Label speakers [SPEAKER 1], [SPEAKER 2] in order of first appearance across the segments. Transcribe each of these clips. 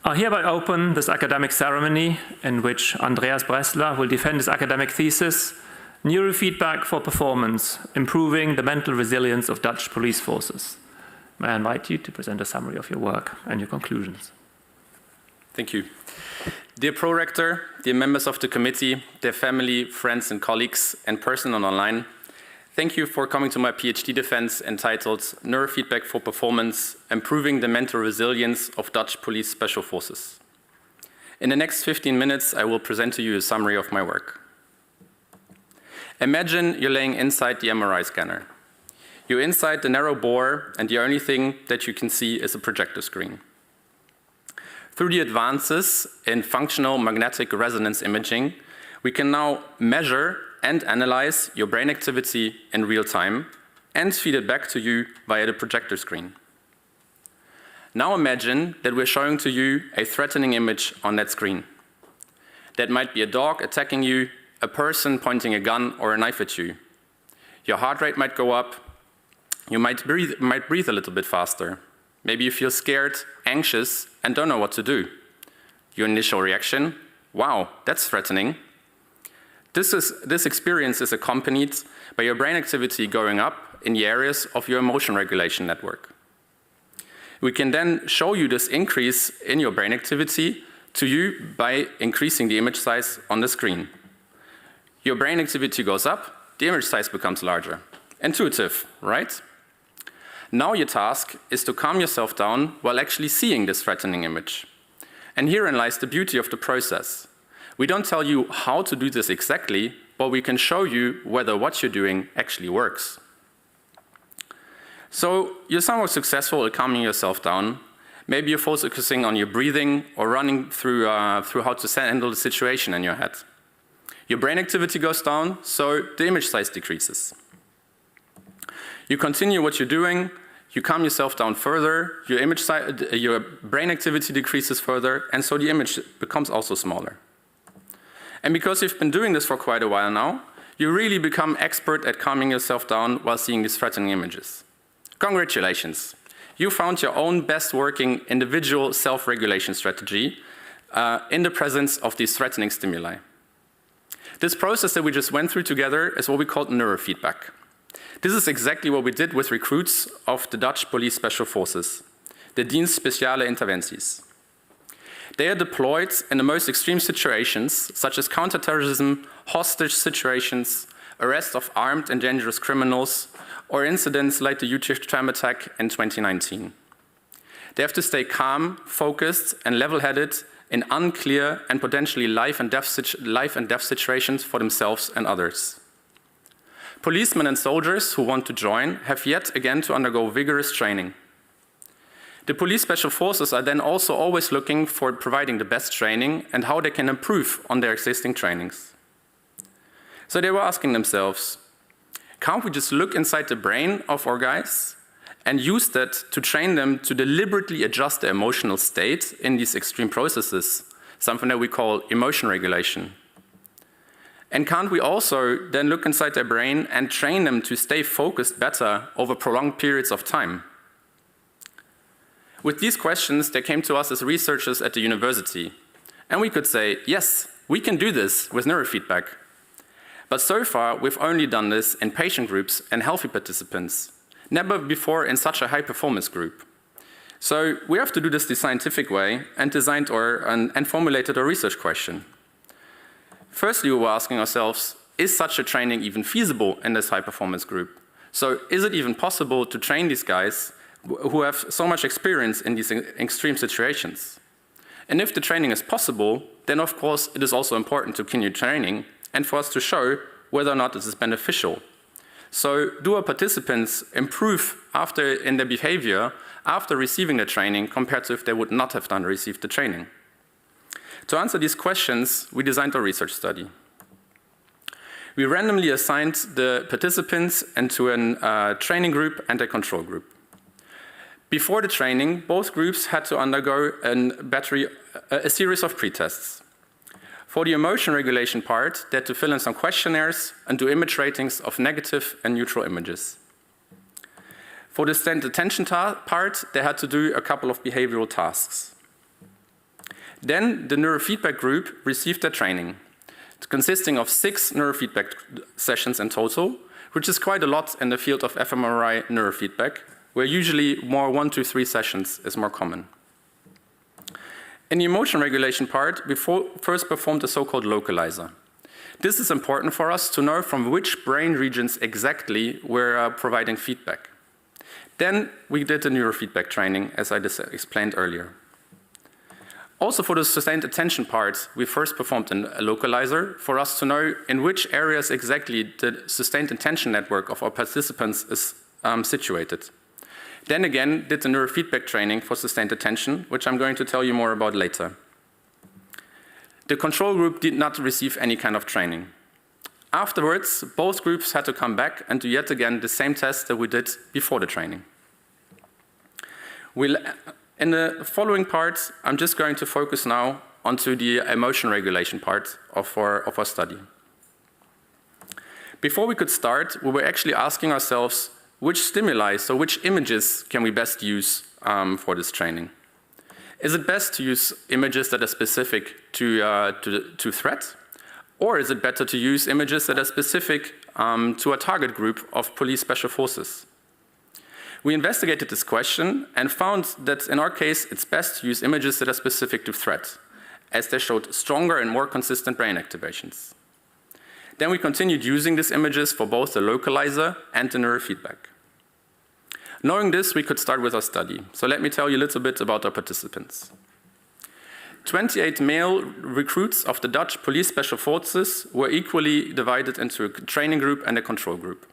[SPEAKER 1] I hereby open this academic ceremony in which Andreas Bressler will defend his academic thesis, Neurofeedback for Performance, Improving the Mental Resilience of Dutch Police Forces. May I invite you to present a summary of your work and your conclusions.
[SPEAKER 2] Thank you. Dear Pro-Rector, dear members of the committee, dear family, friends and colleagues, and personnel online, thank you for coming to my PhD defense entitled Neurofeedback for Performance, Improving the Mental Resilience of Dutch Police Special Forces. In the next 15 minutes, I will present to you a summary of my work. Imagine you're laying inside the MRI scanner. You're inside the narrow bore, and the only thing that you can see is a projector screen. Through the advances in functional magnetic resonance imaging, we can now measure and analyze your brain activity in real time and feed it back to you via the projector screen. Now imagine that we're showing to you a threatening image on that screen. That might be a dog attacking you, a person pointing a gun or a knife at you. Your heart rate might go up. You might breathe a little bit faster. Maybe you feel scared, anxious, and don't know what to do. Your initial reaction, wow, that's threatening. This experience is accompanied by your brain activity going up in the areas of your emotion regulation network. We can then show you this increase in your brain activity to you by increasing the image size on the screen. Your brain activity goes up, the image size becomes larger. Intuitive, right? Now your task is to calm yourself down while actually seeing this threatening image. And herein lies the beauty of the process. We don't tell you how to do this exactly, but we can show you whether what you're doing actually works. So you're somewhat successful at calming yourself down. Maybe you're focusing on your breathing or running through how to handle the situation in your head. Your brain activity goes down, so the image size decreases. You continue what you're doing, you calm yourself down further, your brain activity decreases further, and so the image becomes also smaller. And because you've been doing this for quite a while now, you really become expert at calming yourself down while seeing these threatening images. Congratulations. You found your own best working individual self-regulation strategy in the presence of these threatening stimuli. This process that we just went through together is what we call neurofeedback. This is exactly what we did with recruits of the Dutch Police Special Forces, the Dienst Speciale Interventies. They are deployed in the most extreme situations, such as counterterrorism, hostage situations, arrest of armed and dangerous criminals, or incidents like the Utrecht tram attack in 2019. They have to stay calm, focused, and level-headed in unclear and potentially life and death situations for themselves and others. Policemen and soldiers who want to join have yet again to undergo vigorous training. The police special forces are then also always looking for providing the best training and how they can improve on their existing trainings. So they were asking themselves, can't we just look inside the brain of our guys and use that to train them to deliberately adjust their emotional state in these extreme processes, something that we call emotion regulation? And can't we also then look inside their brain and train them to stay focused better over prolonged periods of time? With these questions, they came to us as researchers at the university. And we could say, yes, we can do this with neurofeedback. But so far, we've only done this in patient groups and healthy participants, never before in such a high-performance group. So we have to do this the scientific way and formulated a research question. Firstly, we were asking ourselves, is such a training even feasible in this high-performance group? So is it even possible to train these guys who have so much experience in these extreme situations? And if the training is possible, then of course it is also important to continue training and for us to show whether or not this is beneficial. So do our participants improve in their behavior after receiving the training compared to if they would not have received the training? To answer these questions, we designed a research study. We randomly assigned the participants into a training group and a control group. Before the training, both groups had to undergo a series of pre-tests. For the emotion regulation part, they had to fill in some questionnaires and do image ratings of negative and neutral images. For the stand attention part, they had to do a couple of behavioral tasks. Then the neurofeedback group received their training, consisting of 6 neurofeedback sessions in total, which is quite a lot in the field of fMRI neurofeedback, where usually more 1 to 3 sessions is more common. In the emotion regulation part, we first performed a so-called localizer. This is important for us to know from which brain regions exactly we're providing feedback. Then we did the neurofeedback training, as I explained earlier. Also for the sustained attention part, we first performed a localizer for us to know in which areas exactly the sustained attention network of our participants is situated. Then again, did the neurofeedback training for sustained attention, which I'm going to tell you more about later. The control group did not receive any kind of training. Afterwards, both groups had to come back and do yet again the same test that we did before the training. In the following part, I'm just going to focus now onto the emotion regulation part of our study. Before we could start, we were actually asking ourselves which stimuli, so which images can we best use for this training? Is it best to use images that are specific to threat? Or is it better to use images that are specific to a target group of police special forces? We investigated this question and found that in our case, it's best to use images that are specific to threat, as they showed stronger and more consistent brain activations. Then we continued using these images for both the localizer and the neurofeedback. Knowing this, we could start with our study. So let me tell you a little bit about our participants. 28 male recruits of the Dutch police special forces were equally divided into a training group and a control group.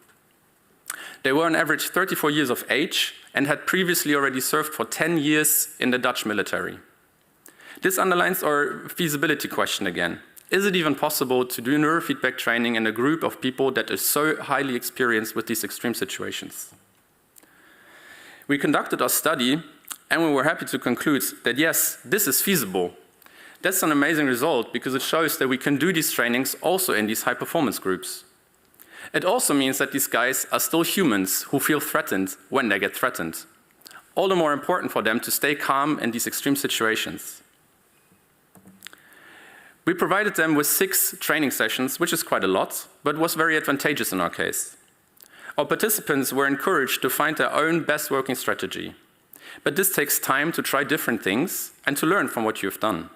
[SPEAKER 2] They were on average 34 years of age and had previously already served for 10 years in the Dutch military. This underlines our feasibility question again. Is it even possible to do neurofeedback training in a group of people that is so highly experienced with these extreme situations? We conducted our study and we were happy to conclude that yes, this is feasible. That's an amazing result because it shows that we can do these trainings also in these high performance groups. It also means that these guys are still humans who feel threatened when they get threatened. All the more important for them to stay calm in these extreme situations. We provided them with 6 training sessions, which is quite a lot, but was very advantageous in our case. Our participants were encouraged to find their own best working strategy. But this takes time to try different things and to learn from what you've done.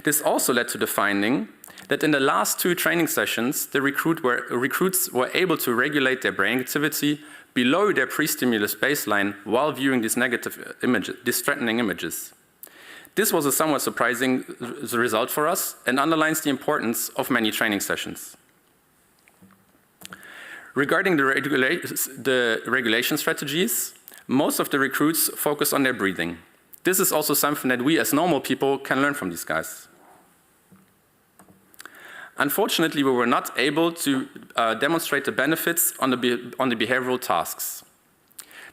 [SPEAKER 2] This also led to the finding that in the last 2 training sessions, the recruits were able to regulate their brain activity below their pre-stimulus baseline while viewing these negative images, these threatening images. This was a somewhat surprising result for us and underlines the importance of many training sessions. Regarding the regulation strategies, most of the recruits focus on their breathing. This is also something that we as normal people can learn from these guys. Unfortunately, we were not able to demonstrate the benefits on the behavioral tasks.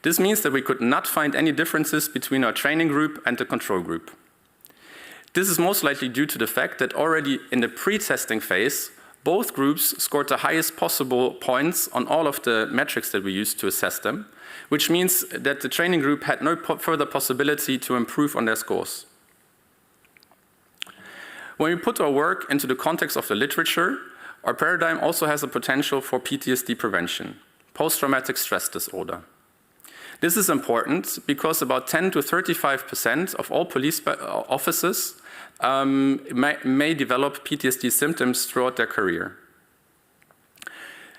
[SPEAKER 2] This means that we could not find any differences between our training group and the control group. This is most likely due to the fact that already in the pre-testing phase, both groups scored the highest possible points on all of the metrics that we used to assess them, which means that the training group had no further possibility to improve on their scores. When we put our work into the context of the literature, our paradigm also has a potential for PTSD prevention, post-traumatic stress disorder. This is important because about 10 to 35% of all police officers may develop PTSD symptoms throughout their career.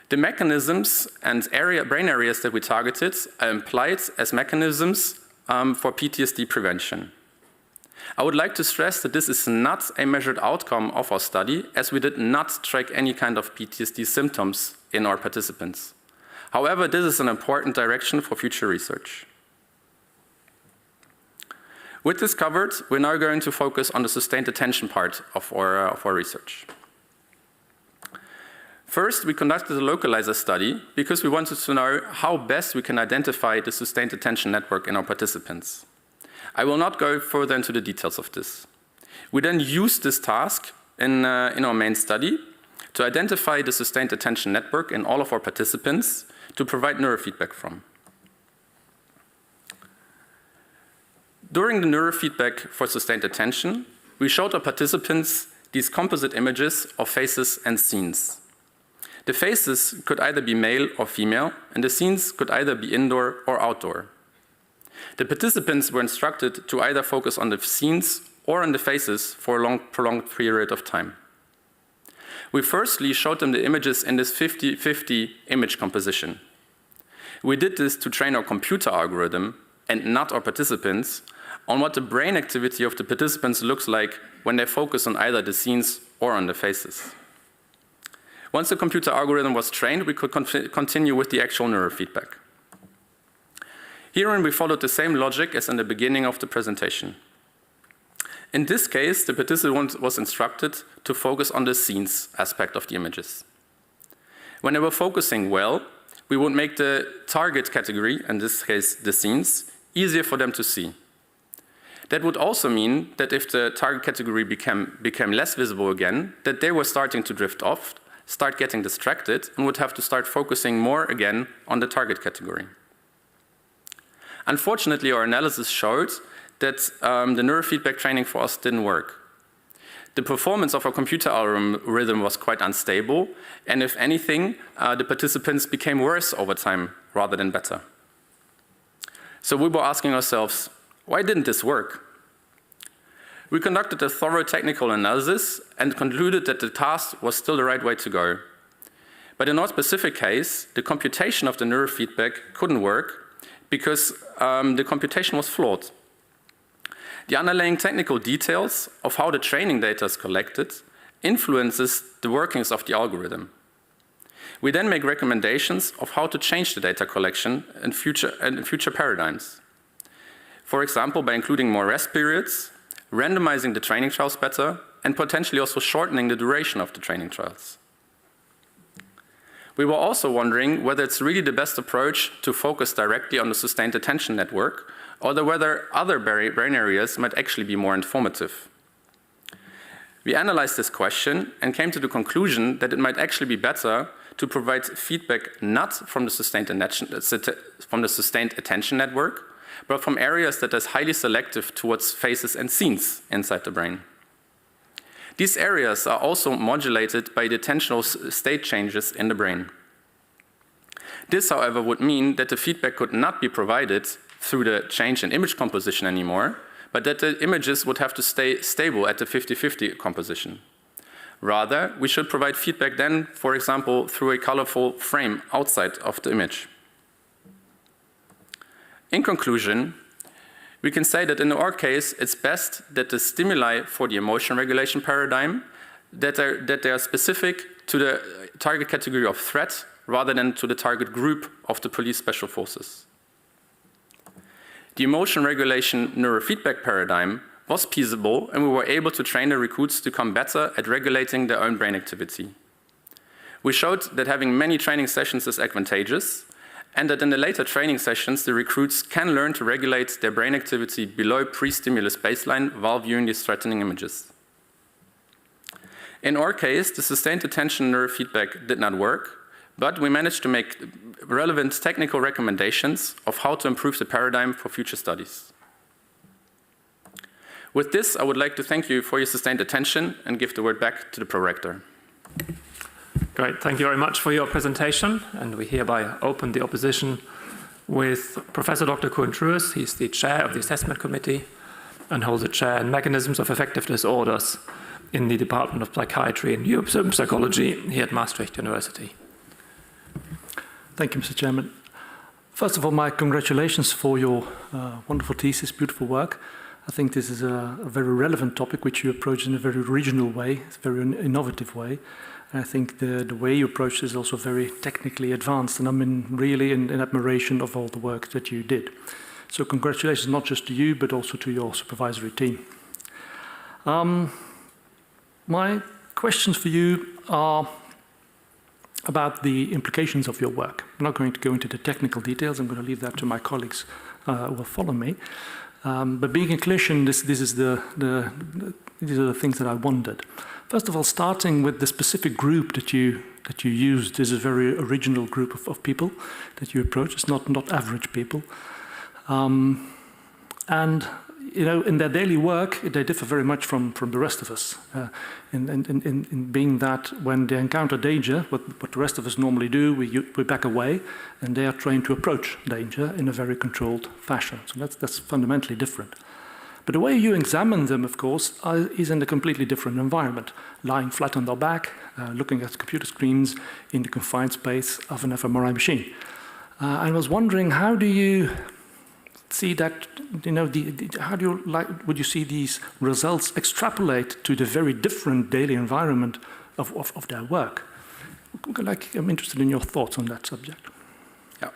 [SPEAKER 2] The mechanisms and brain areas that we targeted are implied as mechanisms for PTSD prevention. I would like to stress that this is not a measured outcome of our study, as we did not track any kind of PTSD symptoms in our participants. However, this is an important direction for future research. With this covered, we're now going to focus on the sustained attention part of our research. First, we conducted a localizer study because we wanted to know how best we can identify the sustained attention network in our participants. I will not go further into the details of this. We then used this task in our main study to identify the sustained attention network in all of our participants to provide neurofeedback from. During the neurofeedback for sustained attention, we showed our participants these composite images of faces and scenes. The faces could either be male or female, and the scenes could either be indoor or outdoor. The participants were instructed to either focus on the scenes or on the faces for a prolonged period of time. We firstly showed them the images in this 50-50 image composition. We did this to train our computer algorithm, and not our participants, on what the brain activity of the participants looks like when they focus on either the scenes or on the faces. Once the computer algorithm was trained, we could continue with the actual neurofeedback. Herein, we followed the same logic as in the beginning of the presentation. In this case, the participant was instructed to focus on the scenes aspect of the images. When they were focusing well, we would make the target category, in this case the scenes, easier for them to see. That would also mean that if the target category became less visible again, that they were starting to drift off, start getting distracted, and would have to start focusing more again on the target category. Unfortunately, our analysis showed that the neurofeedback training for us didn't work. The performance of our computer algorithm was quite unstable, and if anything, the participants became worse over time rather than better. So we were asking ourselves, why didn't this work? We conducted a thorough technical analysis and concluded that the task was still the right way to go. But in our specific case, the computation of the neurofeedback couldn't work because the computation was flawed. The underlying technical details of how the training data is collected influences the workings of the algorithm. We then make recommendations of how to change the data collection in future paradigms. For example, by including more rest periods, randomizing the training trials better, and potentially also shortening the duration of the training trials. We were also wondering whether it's really the best approach to focus directly on the sustained attention network, or whether other brain areas might actually be more informative. We analyzed this question and came to the conclusion that it might actually be better to provide feedback not from the sustained attention network, but from areas that is highly selective towards faces and scenes inside the brain. These areas are also modulated by the attentional state changes in the brain. This, however, would mean that the feedback could not be provided through the change in image composition anymore, but that the images would have to stay stable at the 50-50 composition. Rather, we should provide feedback then, for example, through a colorful frame outside of the image. In conclusion, we can say that in our case, it's best that the stimuli for the emotion regulation paradigm, that they are specific to the target category of threat rather than to the target group of the police special forces. The emotion regulation neurofeedback paradigm was feasible, and we were able to train the recruits to become better at regulating their own brain activity. We showed that having many training sessions is advantageous, and that in the later training sessions, the recruits can learn to regulate their brain activity below pre-stimulus baseline while viewing these threatening images. In our case, the sustained attention neurofeedback did not work, but we managed to make relevant technical recommendations of how to improve the paradigm for future studies. With this, I would like to thank you for your sustained attention and give the word back to the prorector.
[SPEAKER 1] Great, thank you very much for your presentation, and we hereby open the opposition with Professor Dr. Kuhn-Trues. He's the chair of the assessment committee and holds a chair in mechanisms of affective disorders in the Department of Psychiatry and Neuropsychology here at Maastricht University.
[SPEAKER 3] Thank you, Mr. Chairman. First of all, my congratulations for your wonderful thesis, beautiful work. I think this is a very relevant topic which you approach in a very regional way, a very innovative way. And I think the way you approach this is also very technically advanced, and I'm really in admiration of all the work that you did. So congratulations not just to you, but also to your supervisory team. My questions for you are about the implications of your work. I'm not going to go into the technical details. I'm going to leave that to my colleagues who will follow me. But being a clinician, these are the things that I wondered. First of all, starting with the specific group that you used, this is a very original group of people that you approach. It's not average people. And in their daily work, they differ very much from the rest of us. In being that when they encounter danger, what the rest of us normally do, we back away, and they are trained to approach danger in a very controlled fashion. So that's fundamentally different. But the way you examine them, of course, is in a completely different environment, lying flat on their back, looking at computer screens in the confined space of an fMRI machine. I was wondering, how do you see that, would you see these results extrapolate to the very different daily environment of their work? I'm interested in your thoughts on that subject.
[SPEAKER 2] Yeah.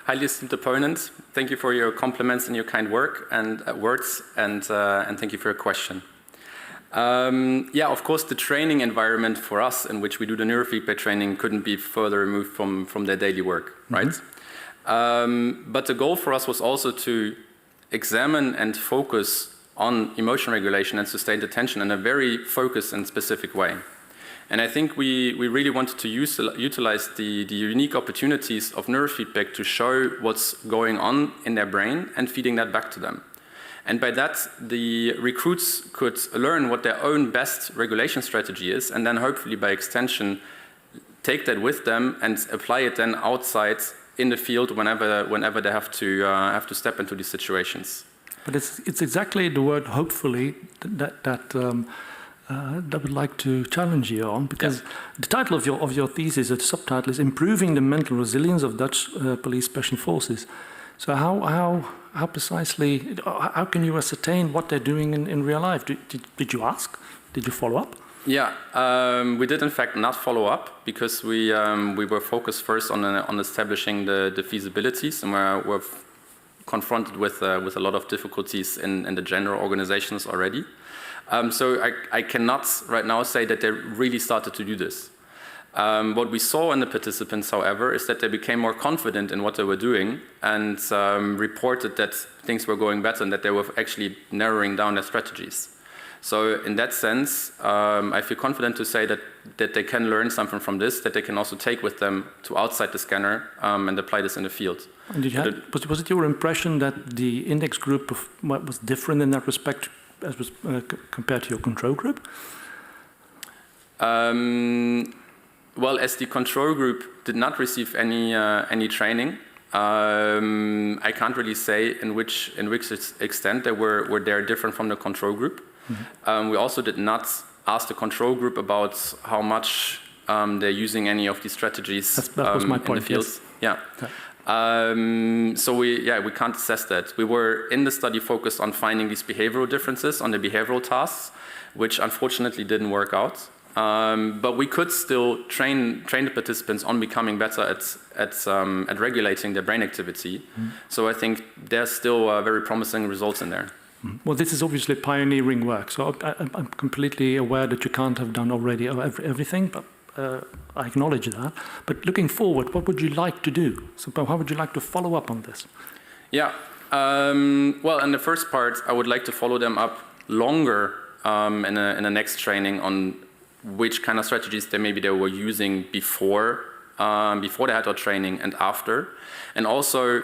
[SPEAKER 2] Highly esteemed opponent, thank you for your compliments and your kind work and words, and thank you for your question. Yeah, of course, the training environment for us in which we do the neurofeedback training couldn't be further removed from their daily work, right? But the goal for us was also to examine and focus on emotion regulation and sustained attention in a very focused and specific way. And I think we really wanted to utilize the unique opportunities of neurofeedback to show what's going on in their brain and feeding that back to them. And by that, the recruits could learn what their own best regulation strategy is, and then hopefully by extension, take that with them and apply it then outside in the field whenever they have to step into these situations.
[SPEAKER 3] But it's exactly the word hopefully that I would like to challenge you on, because the title of your thesis, the subtitle is Improving the Mental Resilience of Dutch Police Special Forces. So how precisely, how can you ascertain what they're doing in real life? Did you ask? Did you follow up?
[SPEAKER 2] Yeah, we did in fact not follow up, because we were focused first on establishing the feasibilities, and we're confronted with a lot of difficulties in the general organizations already. So I cannot right now say that they really started to do this. What we saw in the participants, however, is that they became more confident in what they were doing and reported that things were going better and that they were actually narrowing down their strategies. So in that sense, I feel confident to say that they can learn something from this, that they can also take with them to outside the scanner and apply this in the field.
[SPEAKER 3] And was it your impression that the index group was different in that respect as was compared to your control group?
[SPEAKER 2] Well, as the control group did not receive any training, I can't really say in which extent they were different from the control group. Mm-hmm. We also did not ask the control group about how much they're using any of these strategies
[SPEAKER 3] that was my point,
[SPEAKER 2] in the field. Yes. Yeah. So we can't assess that. We were in the study focused on finding these behavioral differences on the behavioral tasks, which unfortunately didn't work out. But we could still train the participants on becoming better at regulating their brain activity. Mm-hmm. So I think there's still very promising results in there.
[SPEAKER 3] Well, this is obviously pioneering work, so I'm completely aware that you can't have done already everything, but I acknowledge that. But looking forward, what would you like to do? So how would you like to follow up on this?
[SPEAKER 2] Yeah, well, in the first part, I would like to follow them up longer in the next training on which kind of strategies they were using before they had our training and after. And also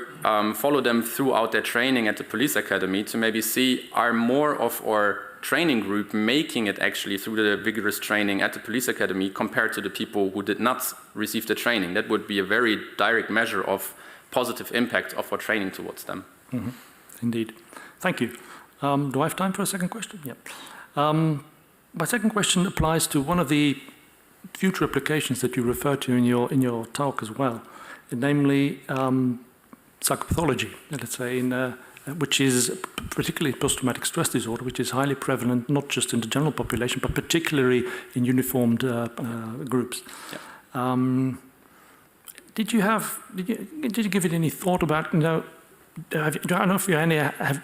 [SPEAKER 2] follow them throughout their training at the police academy to maybe see, are more of our training group making it actually through the vigorous training at the police academy compared to the people who did not receive the training. That would be a very direct measure of positive impact of our training towards them.
[SPEAKER 3] Mm-hmm. Indeed. Thank you. Do I have time for a second question? Yeah. My second question applies to one of the future applications that you referred to in your talk as well, namely psychopathology, let's say, which is particularly post-traumatic stress disorder, which is highly prevalent not just in the general population, but particularly in uniformed groups. Yeah. Did you give it any thought about, I don't know if you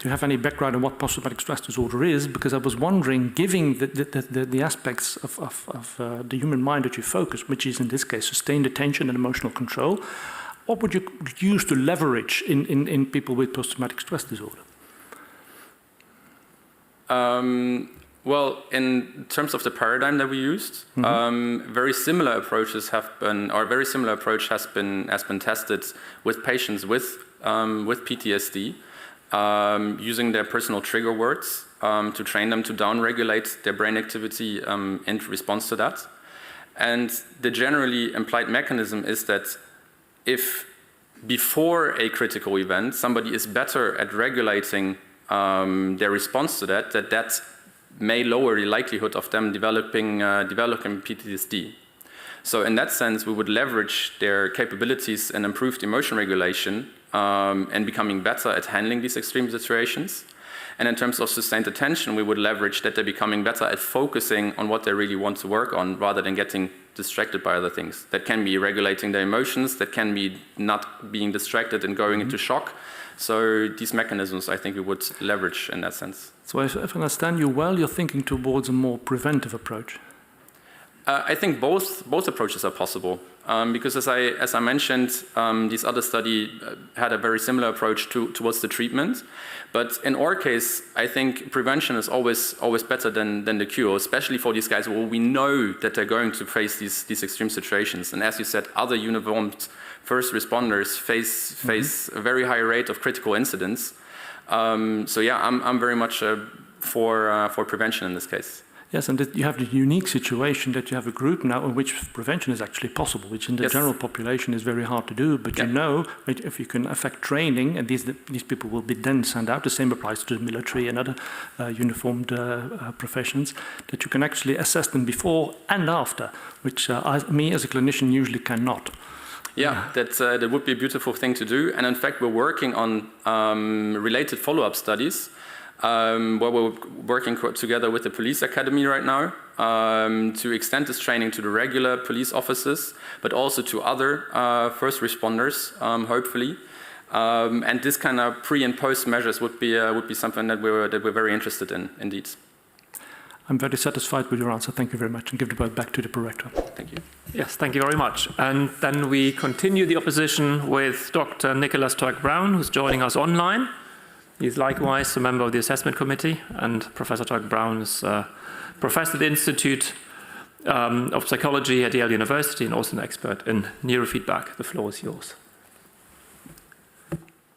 [SPEAKER 3] have any background on what post-traumatic stress disorder is, because I was wondering, given the aspects of the human mind that you focus, which is in this case sustained attention and emotional control, what would you use to leverage in people with post-traumatic stress disorder?
[SPEAKER 2] Well, in terms of the paradigm that we used, mm-hmm. Very similar approaches have been, or a very similar approach has been tested with patients with PTSD, using their personal trigger words to train them to downregulate their brain activity in response to that. And the generally implied mechanism is that if before a critical event somebody is better at regulating their response to that, that may lower the likelihood of them developing PTSD. So in that sense, we would leverage their capabilities and improved emotion regulation and becoming better at handling these extreme situations. And in terms of sustained attention, we would leverage that they're becoming better at focusing on what they really want to work on rather than getting distracted by other things. That can be regulating their emotions, that can be not being distracted and going into shock. So these mechanisms, I think we would leverage in that sense.
[SPEAKER 3] So if I understand you well, you're thinking towards a more preventive approach.
[SPEAKER 2] I think both approaches are possible because as I mentioned, this other study had a very similar approach towards the treatment. But in our case, I think prevention is always better than the cure, especially for these guys where we know that they're going to face these extreme situations. And as you said, other uniformed first responders face a very high rate of critical incidents. So yeah, I'm very much for prevention in this case.
[SPEAKER 3] Yes, and you have the unique situation that you have a group now in which prevention is actually possible, which in the general population is very hard to do. But you know, if you can affect training, and these people will be then sent out, the same applies to the military and other uniformed professions, that you can actually assess them before and after, which me as a clinician usually cannot.
[SPEAKER 2] Yeah, that would be a beautiful thing to do. And in fact, we're working on related follow-up studies where we're working together with the police academy right now to extend this training to the regular police officers, but also to other first responders, hopefully. And this kind of pre and post measures would be something that we're very interested in, indeed.
[SPEAKER 3] I'm very satisfied with your answer. Thank you very much, and give the word back to the prorector.
[SPEAKER 2] Thank you.
[SPEAKER 1] Yes, thank you very much. And then we continue the opposition with Dr. Nicholas Turk-Brown, who's joining us online. He's likewise a member of the assessment committee, and Professor Turk-Brown is professor at the Institute of Psychology at Yale University and also an expert in neurofeedback. The floor is yours.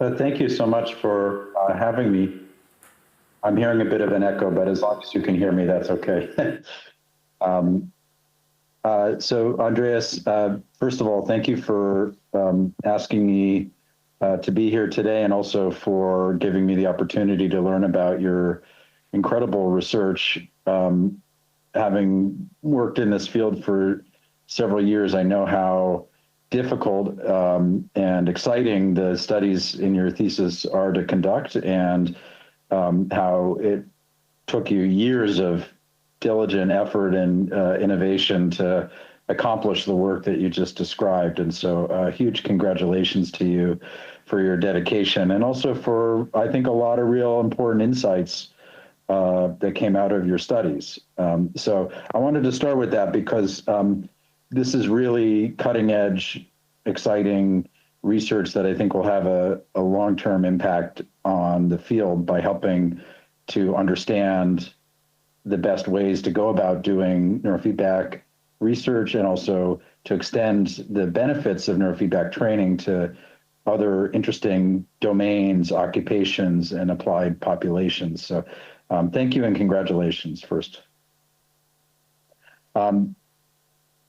[SPEAKER 4] Thank you so much for having me. I'm hearing a bit of an echo, but as long as you can hear me, that's okay. So Andreas, first of all, thank you for asking me to be here today, and also for giving me the opportunity to learn about your incredible research. Having worked in this field for several years, I know how difficult and exciting the studies in your thesis are to conduct, and how it took you years of diligent effort and innovation to accomplish the work that you just described. And so huge congratulations to you for your dedication, and also for, I think, a lot of real important insights that came out of your studies. So I wanted to start with that because this is really cutting edge, exciting research that I think will have a long-term impact on the field by helping to understand the best ways to go about doing neurofeedback research, and also to extend the benefits of neurofeedback training to other interesting domains, occupations, and applied populations. So thank you and congratulations first.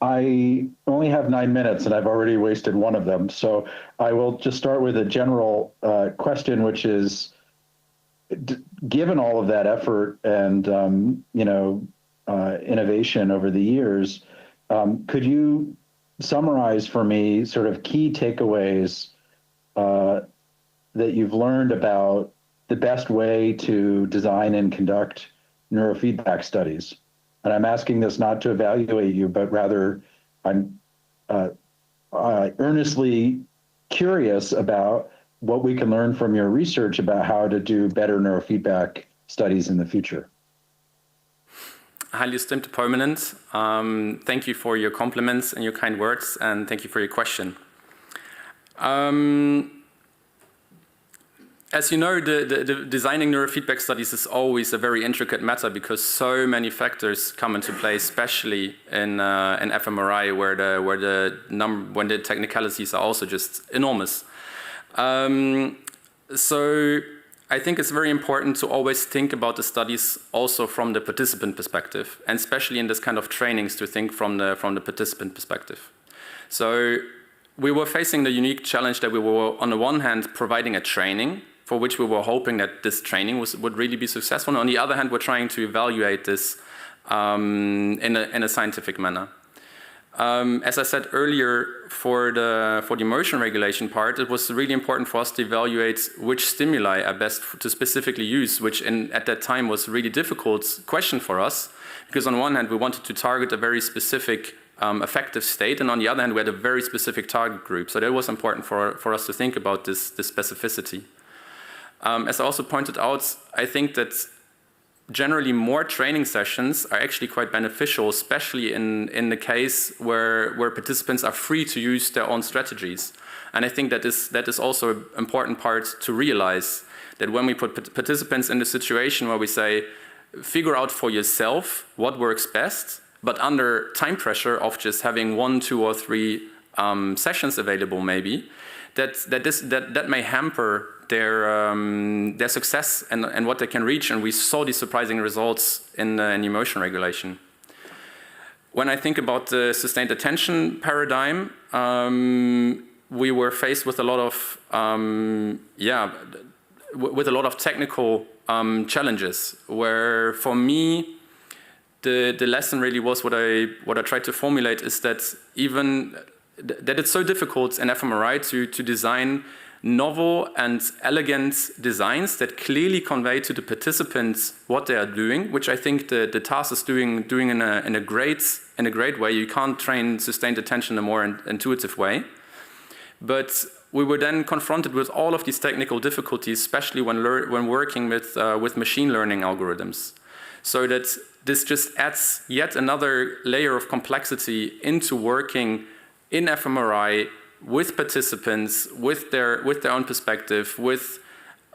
[SPEAKER 4] I only have 9 minutes and I've already wasted one of them. So I will just start with a general question, which is, given all of that effort and innovation over the years, could you summarize for me sort of key takeaways that you've learned about the best way to design and conduct neurofeedback studies? And I'm asking this not to evaluate you, but rather I'm earnestly curious about what we can learn from your research about how to do better neurofeedback studies in the future.
[SPEAKER 2] Highly esteemed opponent, thank you for your compliments and your kind words, and thank you for your question. As you know, the designing neurofeedback studies is always a very intricate matter because so many factors come into play, especially in fMRI, when the technicalities are also just enormous. So I think it's very important to always think about the studies also from the participant perspective, and especially in this kind of trainings to think from the participant perspective. So we were facing the unique challenge that we were, on the one hand, providing a training for which we were hoping that this training would really be successful. And on the other hand, we're trying to evaluate this in a scientific manner. As I said earlier, for the emotion regulation part, it was really important for us to evaluate which stimuli are best to specifically use, which at that time was a really difficult question for us, because on one hand we wanted to target a very specific affective state, and on the other hand we had a very specific target group. So that was important for us to think about this specificity. As I also pointed out, I think that generally more training sessions are actually quite beneficial, especially in the case where participants are free to use their own strategies. And I think that is also an important part to realize, that when we put participants in the situation where we say, figure out for yourself what works best, but under time pressure of just having 1, 2, or 3 sessions available maybe, that may hamper their success and what they can reach, and we saw these surprising results in emotion regulation. When I think about the sustained attention paradigm, we were faced with a lot of technical challenges, where for me the lesson really was what I tried to formulate is that that it's so difficult in fMRI to design novel and elegant designs that clearly convey to the participants what they are doing, which I think the task is doing in a great way. You can't train sustained attention in a more intuitive way. But we were then confronted with all of these technical difficulties, especially when working with machine learning algorithms. So that this just adds yet another layer of complexity into working in fMRI with participants, with their own perspective, with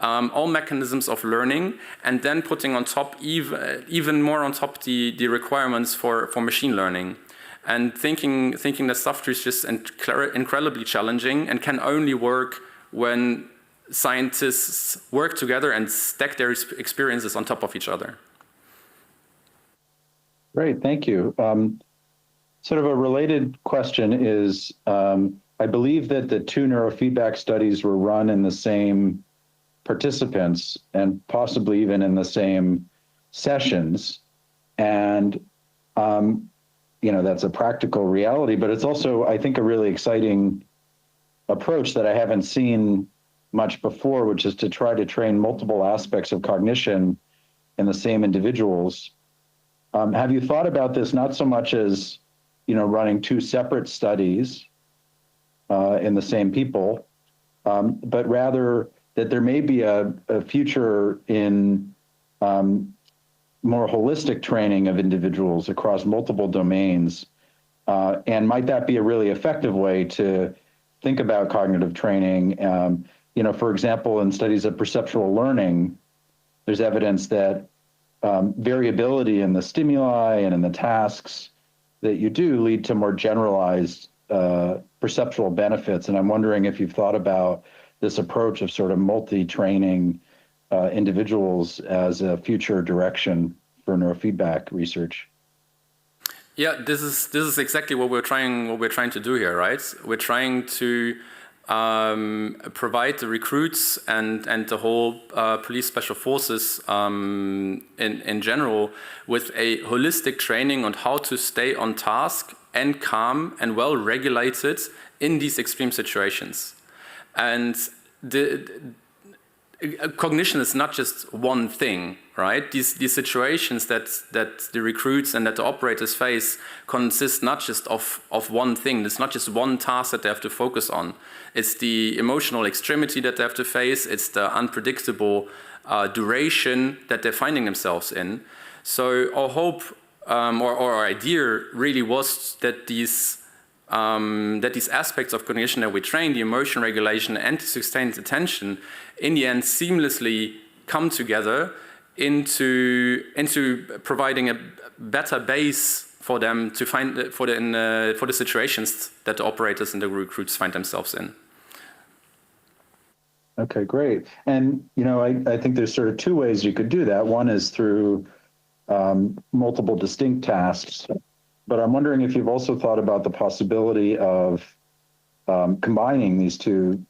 [SPEAKER 2] all mechanisms of learning, and then putting on top even more on top the requirements for machine learning. And thinking that stuff is just incredibly challenging and can only work when scientists work together and stack their experiences on top of each other.
[SPEAKER 4] Great, thank you. Sort of a related question is, I believe that the 2 neurofeedback studies were run in the same participants and possibly even in the same sessions. And, that's a practical reality, but it's also, I think, a really exciting approach that I haven't seen much before, which is to try to train multiple aspects of cognition in the same individuals. Have you thought about this not so much as, running 2 separate studies in the same people, but rather that there may be a future in more holistic training of individuals across multiple domains, and might that be a really effective way to think about cognitive training? For example, in studies of perceptual learning, there's evidence that variability in the stimuli and in the tasks that you do lead to more generalized perceptual benefits. And I'm wondering if you've thought about this approach of sort of multi-training individuals as a future direction for neurofeedback research.
[SPEAKER 2] Yeah, this is exactly what we're trying to do here, right? We're trying to provide the recruits and the whole police special forces in general with a holistic training on how to stay on task and calm and well regulated in these extreme situations. And cognition is not just one thing, right? These situations that the recruits and that the operators face consist not just of one thing. It's not just one task that they have to focus on. It's the emotional extremity that they have to face. It's the unpredictable duration that they're finding themselves in. So our hope or our idea really was that these aspects of cognition that we train, the emotion regulation and the sustained attention, in the end seamlessly come together into providing a better base for them to find for the situations that the operators and the recruits find themselves in.
[SPEAKER 4] Okay, great. And, I think there's sort of two ways you could do that. One is through multiple distinct tasks, but I'm wondering if you've also thought about the possibility of combining these two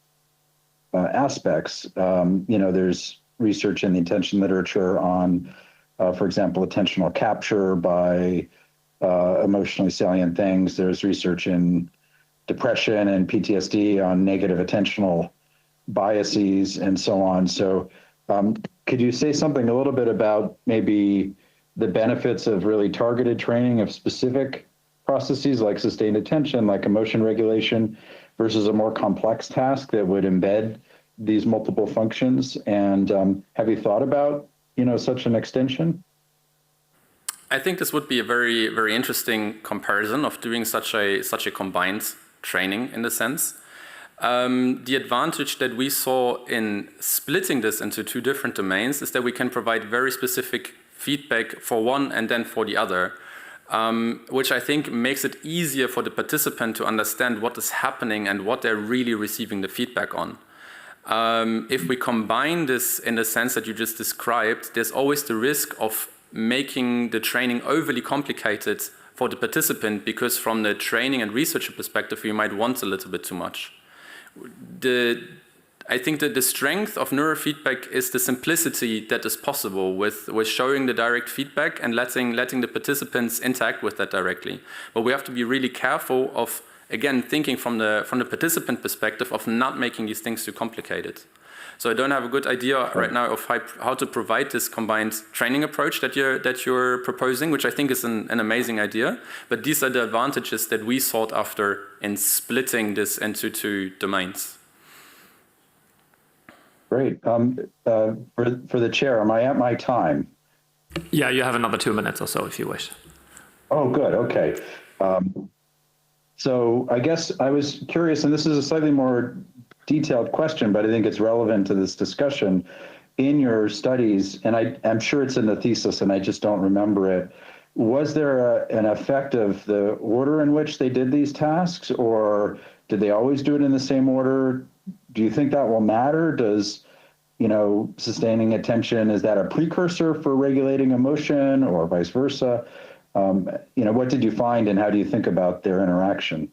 [SPEAKER 4] aspects. There's research in the attention literature on, for example, attentional capture by emotionally salient things. There's research in depression and PTSD on negative attentional biases and so on. So could you say something a little bit about maybe the benefits of really targeted training of specific processes like sustained attention, like emotion regulation, versus a more complex task that would embed these multiple functions? And have you thought about, such an extension?
[SPEAKER 2] I think this would be a very, very interesting comparison of doing such a combined training in the sense. The advantage that we saw in splitting this into two different domains is that we can provide very specific feedback for one and then for the other, which I think makes it easier for the participant to understand what is happening and what they're really receiving the feedback on. If we combine this in the sense that you just described, there's always the risk of making the training overly complicated for the participant, because from the training and researcher perspective, you might want a little bit too much. I think that the strength of neurofeedback is the simplicity that is possible with showing the direct feedback and letting the participants interact with that directly. But we have to be really careful of, again, thinking from the participant perspective of not making these things too complicated. So I don't have a good idea right now of how to provide this combined training approach that you're proposing, which I think is an amazing idea. But these are the advantages that we sought after in splitting this into two domains.
[SPEAKER 4] Great. For the chair, am I at my time?
[SPEAKER 1] Yeah, you have another 2 minutes or so if you wish.
[SPEAKER 4] Oh, good. Okay. So I guess I was curious, and this is a slightly more detailed question, but I think it's relevant to this discussion. In your studies, and I'm sure it's in the thesis and I just don't remember it, was there an effect of the order in which they did these tasks, or did they always do it in the same order? Do you think that will matter? Does, sustaining attention, is that a precursor for regulating emotion or vice versa? What did you find and how do you think about their interaction?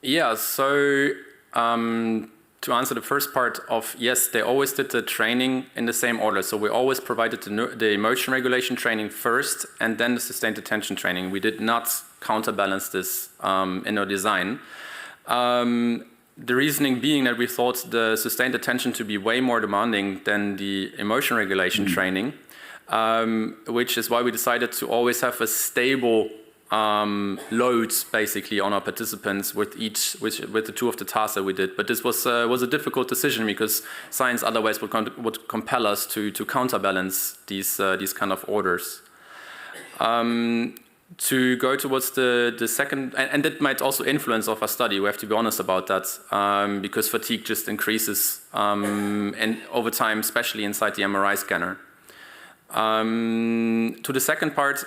[SPEAKER 2] Yeah, so to answer the first part of, yes, they always did the training in the same order. So we always provided the emotion regulation training first and then the sustained attention training. We did not counterbalance this in our design. The reasoning being that we thought the sustained attention to be way more demanding than the emotion regulation training, which is why we decided to always have a stable loads basically on our participants with the two of the tasks that we did. But this was a difficult decision because science otherwise would compel us to counterbalance these kind of orders. To go towards the second, and that might also influence of our study. We have to be honest about that because fatigue just increases and over time, especially inside the MRI scanner. To the second part,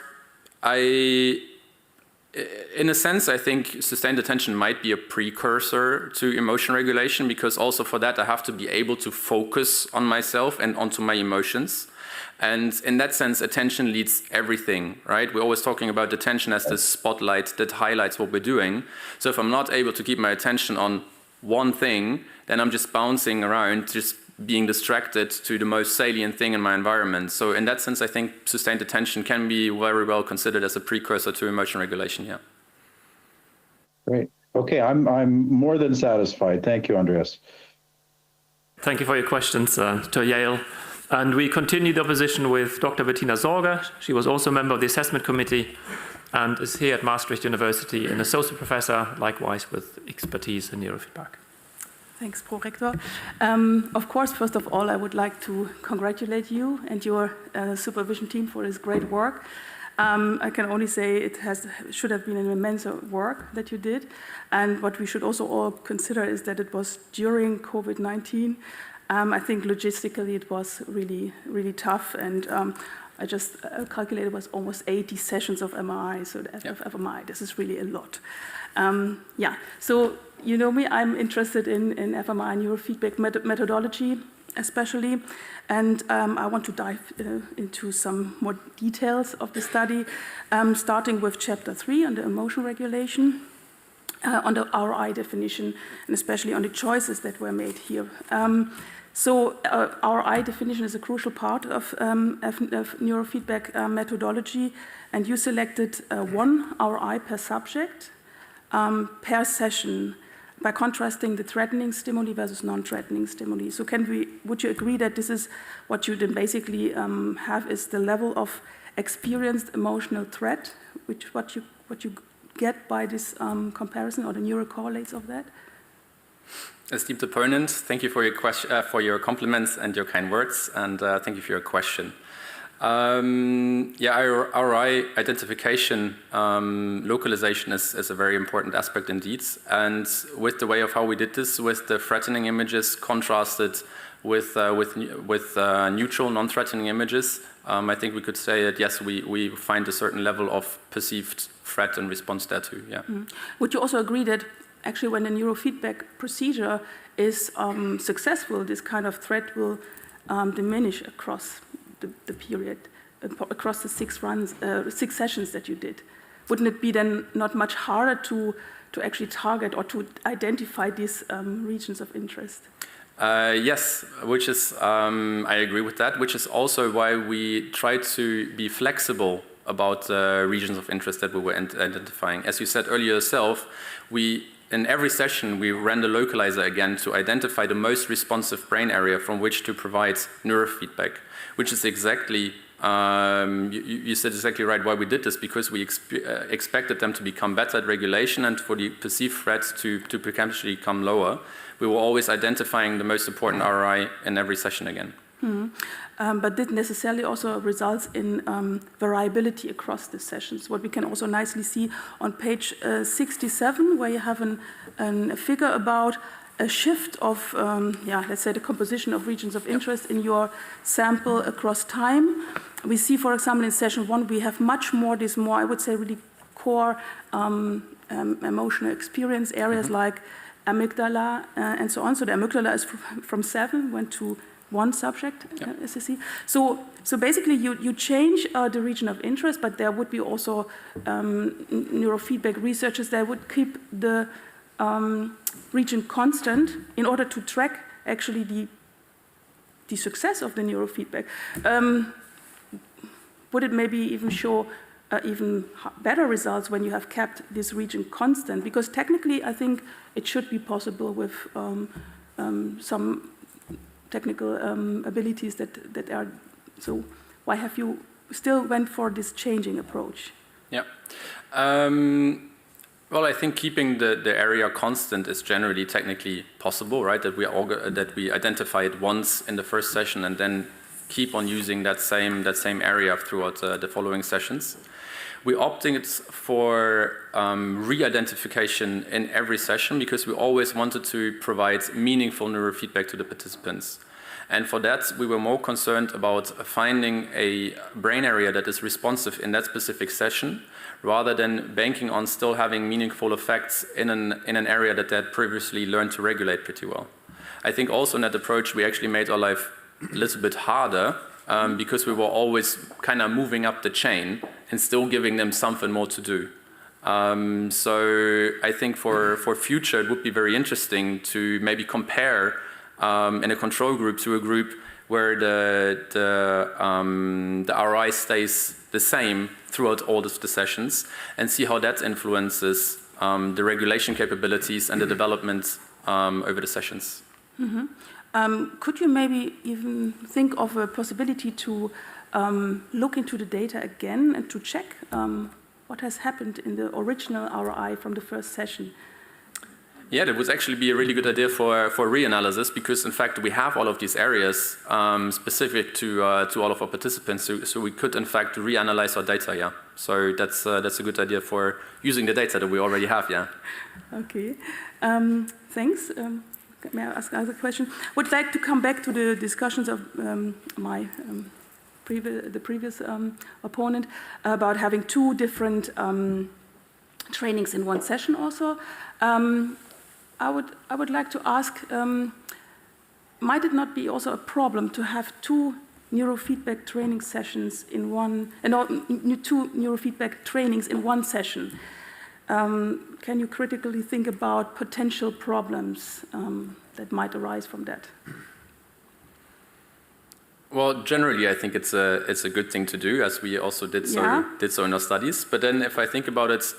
[SPEAKER 2] in a sense, I think sustained attention might be a precursor to emotion regulation, because also for that I have to be able to focus on myself and onto my emotions. And in that sense, attention leads everything, right? We're always talking about attention as the spotlight that highlights what we're doing. So if I'm not able to keep my attention on one thing, then I'm just bouncing around, just being distracted to the most salient thing in my environment. So in that sense, I think sustained attention can be very well considered as a precursor to emotion regulation, yeah.
[SPEAKER 4] Great. Okay, I'm more than satisfied. Thank you, Andreas.
[SPEAKER 1] Thank you for your questions to Yale. And we continue the opposition with Dr. Bettina Sorger. She was also a member of the assessment committee and is here at Maastricht University, an associate professor, likewise with expertise in neurofeedback.
[SPEAKER 5] Thanks, Prorektor. Of course, first of all, I would like to congratulate you and your supervision team for this great work. I can only say it should have been an immense work that you did. And what we should also all consider is that it was during COVID-19. I think logistically it was really, really tough. And I just calculated it was almost 80 sessions of MRI. So the FMI, this is really a lot. So you know me, I'm interested in fMRI neurofeedback methodology especially, and I want to dive into some more details of the study, starting with chapter 3 on the emotion regulation, on the RI definition, and especially on the choices that were made here. So RI definition is a crucial part of neurofeedback methodology, and you selected 1 RI per subject per session by contrasting the threatening stimuli versus non-threatening stimuli. So would you agree that this is what you then basically have is the level of experienced emotional threat, which what you get by this comparison, or the neural correlates of that?
[SPEAKER 2] Esteemed opponent, thank you for your question, for your compliments and your kind words, and thank you for your question. Yeah, RI identification, localization is a very important aspect indeed, and with the way of how we did this, with the threatening images contrasted with neutral, non-threatening images, I think we could say that yes, we find a certain level of perceived threat and response there too. Yeah.
[SPEAKER 5] Would you also agree that actually when the neurofeedback procedure is successful, this kind of threat will diminish across the period, across the 6 sessions that you did? Wouldn't it be then not much harder to actually target or to identify these regions of interest?
[SPEAKER 2] Yes, which is, I agree with that, which is also why we try to be flexible about regions of interest that we were identifying. As you said earlier yourself, in every session we ran the localizer again to identify the most responsive brain area from which to provide neurofeedback, which is exactly, you said exactly right why we did this, because we expected them to become better at regulation and for the perceived threats to potentially come lower. We were always identifying the most important RI in every session again.
[SPEAKER 5] But this necessarily also results in variability across the sessions. What we can also nicely see on page 67, where you have a figure about a shift of, let's say, the composition of regions of interest in your sample across time. We see, for example, in session 1, we have much more, I would say, really core emotional experience areas like amygdala and so on. So the amygdala is from 7, went to 1 subject, SSC. So basically you change the region of interest, but there would be also neurofeedback researchers that would keep the region constant in order to track actually the success of the neurofeedback. Would it maybe even show even better results when you have kept this region constant? Because technically I think it should be possible with some technical abilities that are, so why have you still went for this changing approach?
[SPEAKER 2] Yeah. Well, I think keeping the area constant is generally technically possible, right? That we identify it once in the first session and then keep on using that same area throughout the following sessions. We opted for re-identification in every session because we always wanted to provide meaningful neurofeedback to the participants. And for that, we were more concerned about finding a brain area that is responsive in that specific session, rather than banking on still having meaningful effects in an area that they had previously learned to regulate pretty well. I think also in that approach, we actually made our life a little bit harder because we were always kind of moving up the chain and still giving them something more to do. So I think for future, it would be very interesting to maybe compare in a control group to a group where the RI stays the same throughout all of the sessions and see how that influences the regulation capabilities and the development over the sessions.
[SPEAKER 5] Could you maybe even think of a possibility to look into the data again and to check what has happened in the original RI from the first session?
[SPEAKER 2] Yeah, that would actually be a really good idea for reanalysis, because in fact we have all of these areas specific to all of our participants, so we could in fact reanalyze our data. Yeah, so that's a good idea for using the data that we already have. Yeah. Okay,
[SPEAKER 5] thanks. May I ask another question? Would like to come back to the discussions of the previous opponent about having 2 different trainings in one session also. I would like to ask, might it not be also a problem to have two neurofeedback training sessions in one, two neurofeedback trainings in one session? Can you critically think about potential problems that might arise from that?
[SPEAKER 2] Well, generally, I think it's a good thing to do, as we also did so in our studies. But then, if I think about it,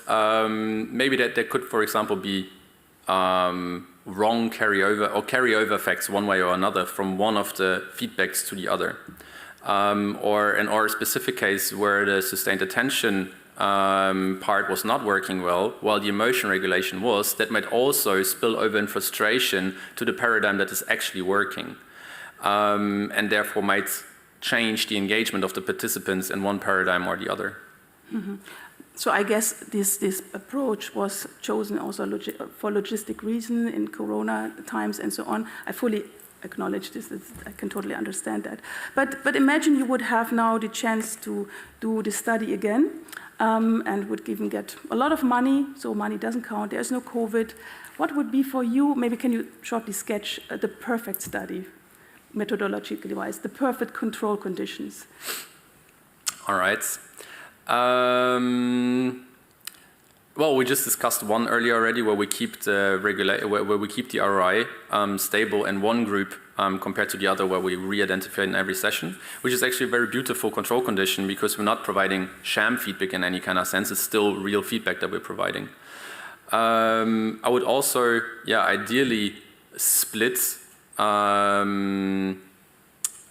[SPEAKER 2] maybe that there could, for example, be wrong carryover effects one way or another from one of the feedbacks to the other, or in our specific case where the sustained attention part was not working well, while the emotion regulation was, that might also spill over in frustration to the paradigm that is actually working. And therefore might change the engagement of the participants in one paradigm or the other.
[SPEAKER 5] Mm-hmm. So I guess this approach was chosen also for logistic reason in Corona times and so on. I fully acknowledge this. I can totally understand that. But imagine you would have now the chance to do the study again, and would even get a lot of money. So money doesn't count. There's no COVID. What would be for you? Maybe can you shortly sketch the perfect study, methodologically wise, the perfect control conditions?
[SPEAKER 2] All right. Well, we just discussed one earlier already, where we keep the where we keep the ROI stable in one group compared to the other, where we re-identify in every session, which is actually a very beautiful control condition because we're not providing sham feedback in any kind of sense. It's still real feedback that we're providing. I would also, ideally split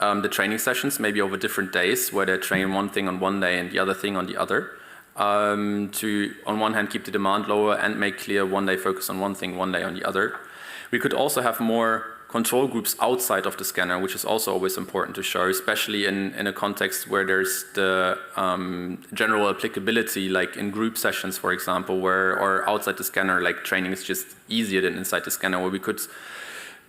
[SPEAKER 2] the training sessions, maybe over different days, where they train one thing on one day and the other thing on the other, to, on one hand, keep the demand lower and make clear one day focus on one thing, one day on the other. We could also have more control groups outside of the scanner, which is also always important to show, especially in a context where there's the general applicability, like in group sessions, for example, or outside the scanner, like training is just easier than inside the scanner, where we could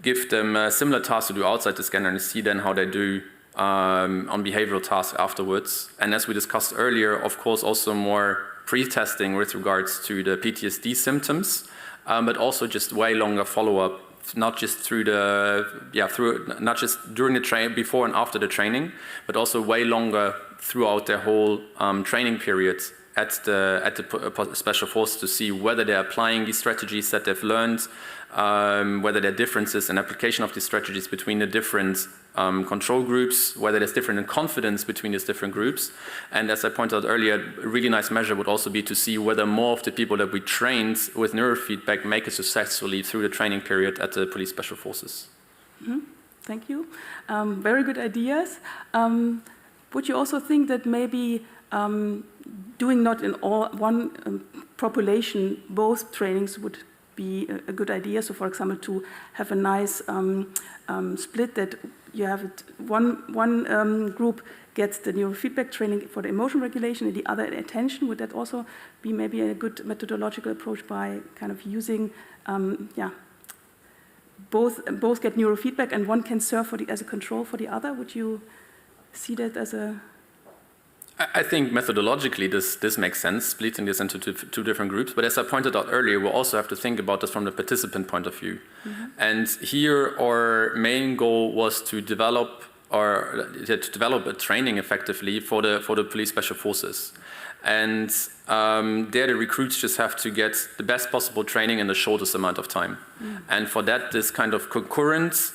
[SPEAKER 2] give them similar tasks to do outside the scanner and see then how they do on behavioral tasks afterwards. And as we discussed earlier, of course, also more pre-testing with regards to the PTSD symptoms, but also just way longer follow-up, not just through not just during the training, before and after the training, but also way longer throughout their whole training period at the special forces, to see whether they're applying these strategies that they've learned, whether there are differences in application of these strategies between the different control groups, whether there's different confidence between these different groups. And as I pointed out earlier, a really nice measure would also be to see whether more of the people that we trained with neurofeedback make it successfully through the training period at the police special forces.
[SPEAKER 5] Mm-hmm. Thank you. Very good ideas. Would you also think that maybe doing not in one population both trainings would be a good idea? So, for example, to have a nice split, that you have it, one group gets the neurofeedback training for the emotion regulation and the other attention. Would that also be maybe a good methodological approach, by kind of using, both get neurofeedback and one can serve as a control for the other? Would you see that as a...
[SPEAKER 2] I think methodologically this makes sense, splitting this into two different groups. But as I pointed out earlier, we'll also have to think about this from the participant point of view. Mm-hmm. And here our main goal was to develop a training effectively for the police special forces. And there the recruits just have to get the best possible training in the shortest amount of time. Mm-hmm. And for that, this kind of concurrent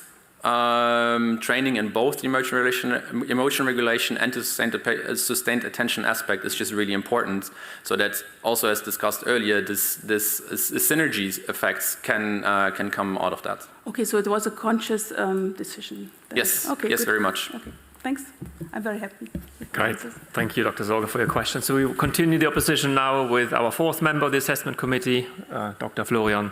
[SPEAKER 2] training in both the emotion regulation and the sustained attention aspect is just really important, so that also, as discussed earlier, this synergies effects can come out of that.
[SPEAKER 5] Okay, so it was a conscious decision.
[SPEAKER 2] Yes,
[SPEAKER 5] okay,
[SPEAKER 2] yes,
[SPEAKER 5] good.
[SPEAKER 2] very much.
[SPEAKER 5] Okay, thanks. I'm very happy.
[SPEAKER 1] Great. Thank you, Dr. Sorge, for your question. So we will continue the opposition now with our fourth member of the assessment committee, Dr. Florian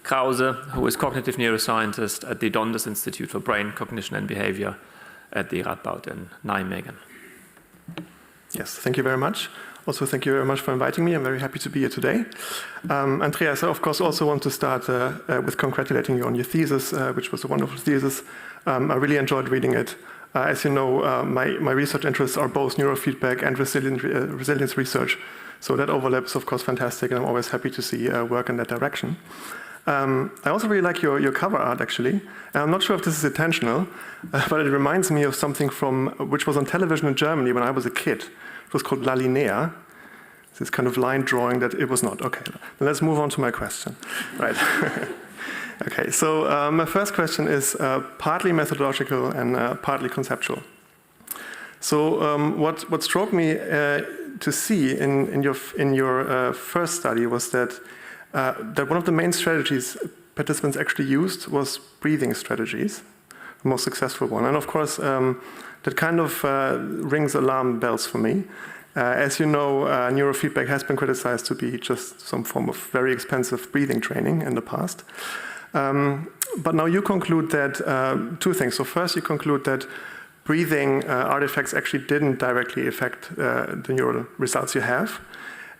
[SPEAKER 1] Krause, who is cognitive neuroscientist at the Donders Institute for Brain, Cognition and Behavior at the Radboud in Nijmegen.
[SPEAKER 6] Yes, thank you very much. Also, thank you very much for inviting me. I'm very happy to be here today. Andreas, I of course also want to start with congratulating you on your thesis, which was a wonderful thesis. I really enjoyed reading it. As you know, my research interests are both neurofeedback and resilience research. So that overlap is of course fantastic, and I'm always happy to see work in that direction. I also really like your cover art, actually. I'm not sure if this is intentional, but it reminds me of something which was on television in Germany when I was a kid. It was called La Linea. This kind of line drawing that it was not. Okay, then let's move on to my question. Right. Okay, so my first question is partly methodological and partly conceptual. So what struck me to see in your first study was that one of the main strategies participants actually used was breathing strategies, the most successful one. And of course, that kind of rings alarm bells for me. As you know, neurofeedback has been criticized to be just some form of very expensive breathing training in the past. But now you conclude that two things. So first, you conclude that breathing artifacts actually didn't directly affect the neural results you have.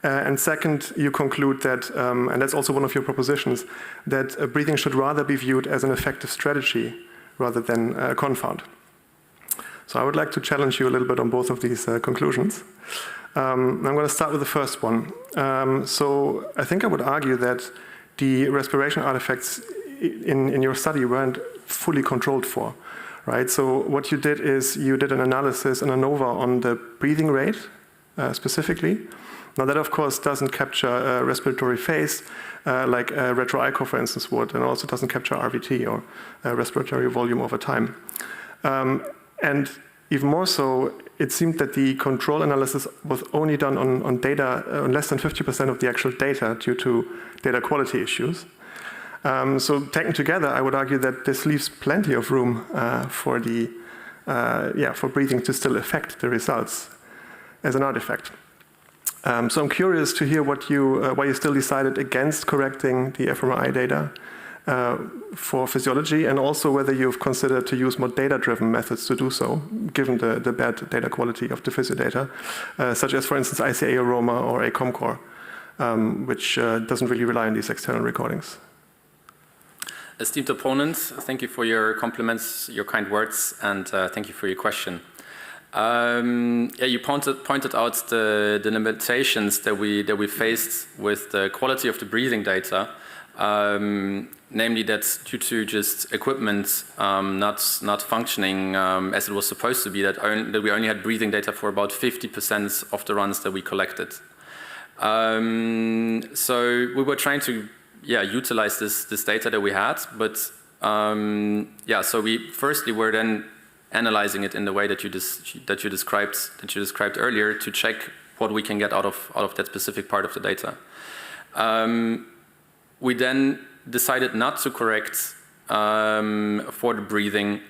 [SPEAKER 6] And second, you conclude that, and that's also one of your propositions, that breathing should rather be viewed as an effective strategy rather than a confound. So I would like to challenge you a little bit on both of these conclusions. I'm going to start with the first one. So I think I would argue that the respiration artifacts in your study weren't fully controlled for, right? So what you did is you did an analysis, an ANOVA on the breathing rate specifically. Now that of course doesn't capture respiratory phase like retro-ICO for instance would, and also doesn't capture RVT or respiratory volume over time. And even more so, it seemed that the control analysis was only done on data, on less than 50% of the actual data due to data quality issues. So taken together, I would argue that this leaves plenty of room for breathing to still affect the results as an artifact. So I'm curious to hear why you still decided against correcting the fMRI data for physiology, and also whether you've considered to use more data-driven methods to do so, given the bad data quality of the physio data, such as, for instance, ICA Aroma or ACOMCORE, which doesn't really rely on these external recordings.
[SPEAKER 2] Esteemed opponent, thank you for your compliments, your kind words, and thank you for your question. You pointed out the limitations that we faced with the quality of the breathing data, namely that due to just equipment not functioning as it was supposed to be, that we only had breathing data for about 50% of the runs that we collected. So we were trying to utilize this data that we had, but so we firstly were then analyzing it in the way that you described earlier to check what we can get out of that specific part of the data. We then decided not to correct for the breathing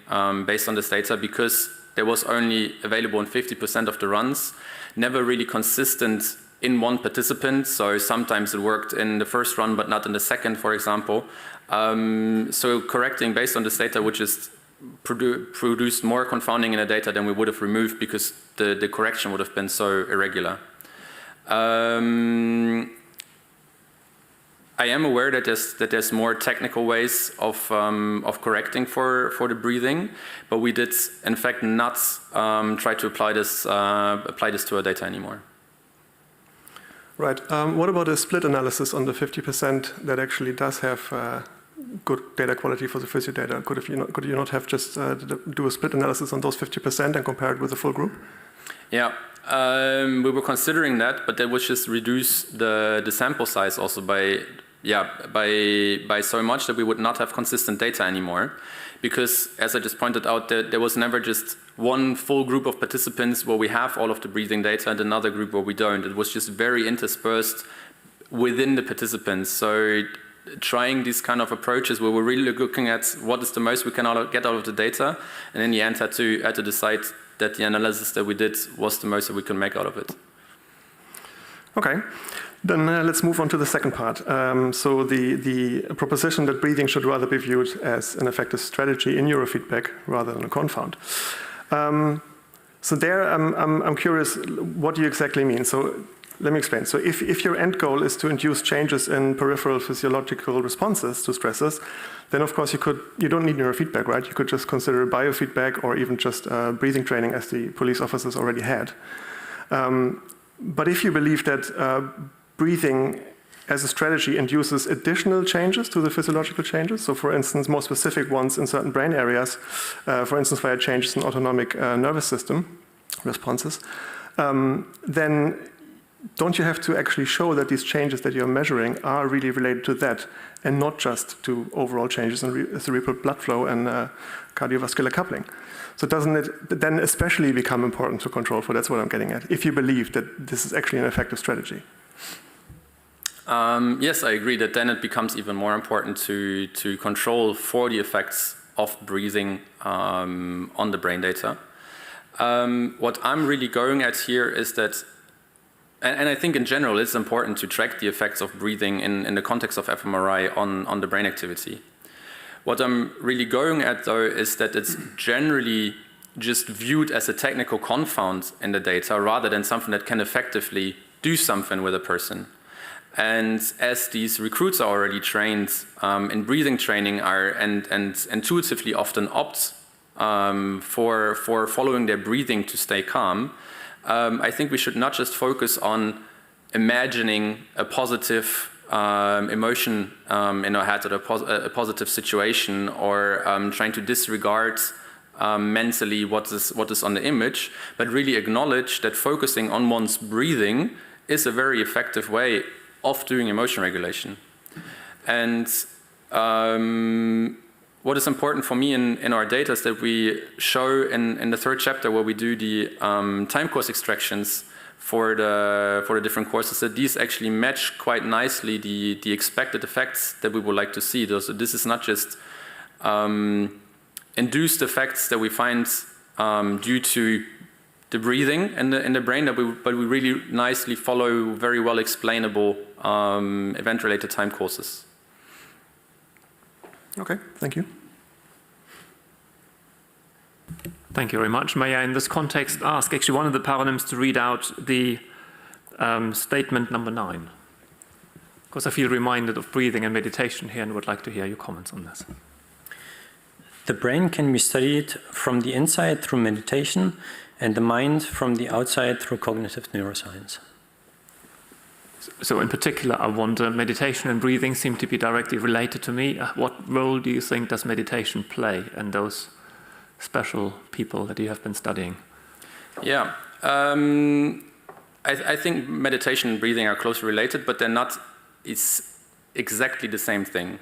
[SPEAKER 2] based on this data because there was only available in 50% of the runs, never really consistent in one participant. So sometimes it worked in the first run but not in the second, for example. So correcting based on this data would just produce more confounding in the data than we would have removed because the correction would have been so irregular. I am aware that there's more technical ways of correcting for the breathing, but we did in fact not try to apply this to our data anymore.
[SPEAKER 6] Right. What about a split analysis on the 50% that actually does have good data quality for the physio data? Could you not have just do a split analysis on those 50% and compare it with the full group?
[SPEAKER 2] Yeah. We were considering that, but that would just reduce the sample size also by so much that we would not have consistent data anymore. Because, as I just pointed out, there was never just one full group of participants where we have all of the breathing data and another group where we don't. It was just very interspersed within the participants. So trying these kind of approaches where we're really looking at what is the most we can get out of the data, and in the end had to decide that the analysis that we did was the most that we can make out of it.
[SPEAKER 6] Okay. Then let's move on to the second part. So the proposition that breathing should rather be viewed as an effective strategy in neurofeedback rather than a confound. So there I'm curious, what do you exactly mean? So let me explain. So if your end goal is to induce changes in peripheral physiological responses to stresses, then of course you don't need neurofeedback, right? You could just consider biofeedback or even just breathing training as the police officers already had. But if you believe that breathing as a strategy induces additional changes to the physiological changes. So for instance, more specific ones in certain brain areas, for instance, via changes in autonomic nervous system responses, then don't you have to actually show that these changes that you're measuring are really related to that and not just to overall changes in cerebral blood flow and cardiovascular coupling? So doesn't it then especially become important to control for? That's what I'm getting at, if you believe that this is actually an effective strategy.
[SPEAKER 2] Yes, I agree that then it becomes even more important to control for the effects of breathing on the brain data. What I'm really going at here is that, and I think in general it's important to track the effects of breathing in the context of fMRI on the brain activity. What I'm really going at though is that it's generally just viewed as a technical confound in the data rather than something that can effectively do something with a person. And as these recruits are already trained in breathing training and intuitively often opt for following their breathing to stay calm, I think we should not just focus on imagining a positive emotion in our head or a positive situation, or trying to disregard mentally what is on the image, but really acknowledge that focusing on one's breathing is a very effective way of doing emotion regulation. And what is important for me in our data is that we show in the third chapter where we do the time course extractions for the different courses, that these actually match quite nicely the expected effects that we would like to see. So this is not just induced effects that we find due to the breathing in the brain, but we really nicely follow very well explainable event-related time courses.
[SPEAKER 6] Okay, thank you.
[SPEAKER 1] Thank you very much. May I, in this context, ask actually one of the paronyms to read out the statement number 9? Because I feel reminded of breathing and meditation here and would like to hear your comments on this.
[SPEAKER 7] The brain can be studied from the inside through meditation and the mind from the outside through cognitive neuroscience.
[SPEAKER 1] So in particular, I wonder, meditation and breathing seem to be directly related to me. What role do you think does meditation play in those special people that you have been studying?
[SPEAKER 2] Yeah, I think meditation and breathing are closely related, but they're not exactly the same thing.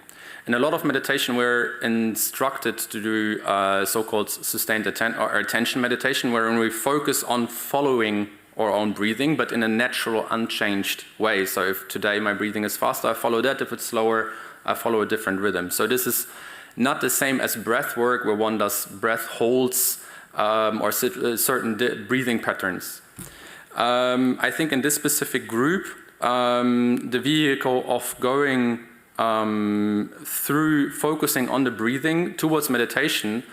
[SPEAKER 2] In a lot of meditation, we're instructed to do so-called sustained attention meditation, wherein we focus on following our own breathing, but in a natural, unchanged way. So if today my breathing is faster, I follow that. If it's slower, I follow a different rhythm. So this is not the same as breath work, where one does breath holds or certain breathing patterns. I think in this specific group, the vehicle of going through focusing on the breathing towards meditation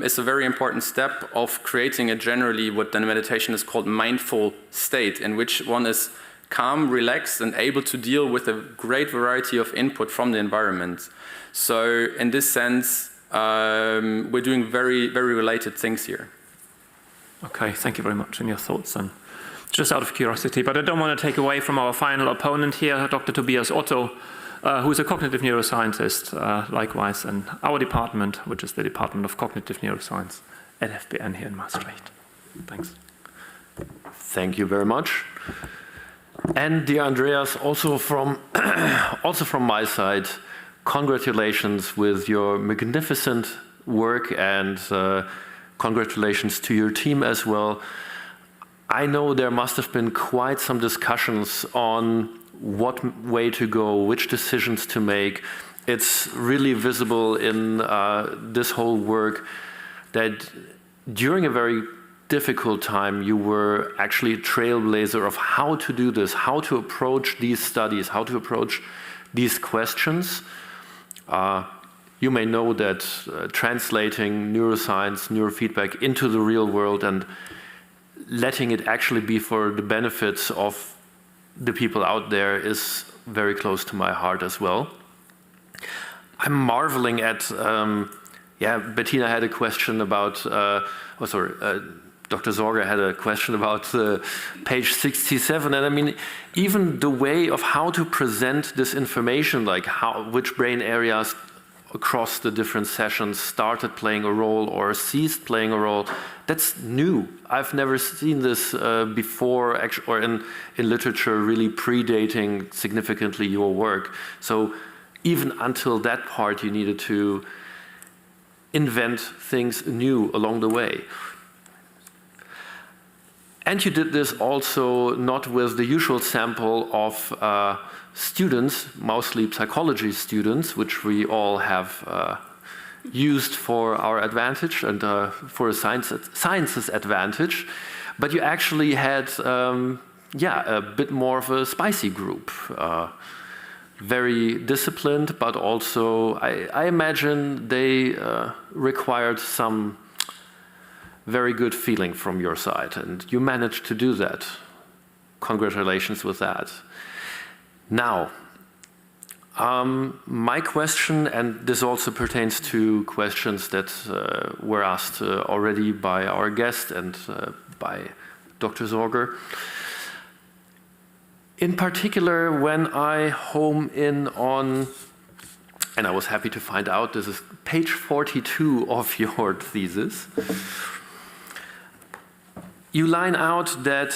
[SPEAKER 2] is a very important step of creating a generally what then meditation is called mindful state, in which one is calm, relaxed, and able to deal with a great variety of input from the environment. So in this sense, we're doing very, very related things here.
[SPEAKER 1] Okay, thank you very much for your thoughts. And just out of curiosity, but I don't want to take away from our final opponent here, Dr. Tobias Otto, who is a cognitive neuroscientist, likewise in our department, which is the Department of Cognitive Neuroscience at FBN here in Maastricht. Thanks.
[SPEAKER 8] Thank you very much. And dear Andreas, also from my side, congratulations with your magnificent work, and congratulations to your team as well. I know there must have been quite some discussions on what way to go, which decisions to make. It's really visible in this whole work that during a very difficult time you were actually a trailblazer of how to do this, how to approach these studies, how to approach these questions. You may know that translating neuroscience, neurofeedback into the real world and letting it actually be for the benefits of the people out there is very close to my heart as well. I'm marveling at, Bettina had a question about, Dr. Dr. Sorger had a question about page 67, and I mean, even the way of how to present this information, like which brain areas across the different sessions started playing a role or ceased playing a role, that's new. I've never seen this before, or in literature really predating significantly your work. So even until that part, you needed to invent things new along the way. And you did this also not with the usual sample of students, mostly psychology students, which we all have used for our advantage and for a science's advantage, but you actually had, a bit more of a spicy group. Very disciplined, but also, I imagine they required some very good feeling from your side, and you managed to do that. Congratulations with that. Now, my question, and this also pertains to questions that were asked already by our guest and by Dr. Sorger. In particular, when I home in on, and I was happy to find out, this is page 42 of your thesis. You line out that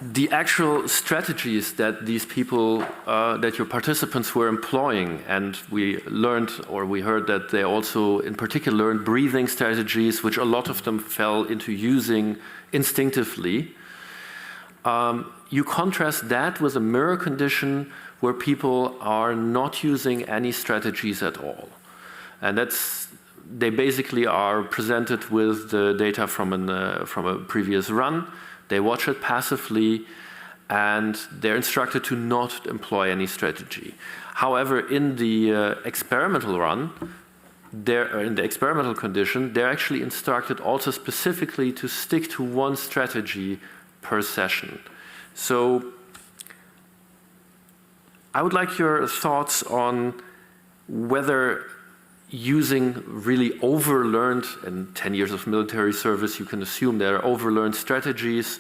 [SPEAKER 8] the actual strategies that these people, that your participants were employing, and we learned, or we heard that they also in particular learned breathing strategies, which a lot of them fell into using instinctively. You contrast that with a mirror condition where people are not using any strategies at all. And they basically are presented with the data from a previous run. They watch it passively, and they're instructed to not employ any strategy. However, in the experimental run, in the experimental condition, they're actually instructed also specifically to stick to one strategy per session. So I would like your thoughts on whether using really overlearned, in 10 years of military service, you can assume there are overlearned strategies,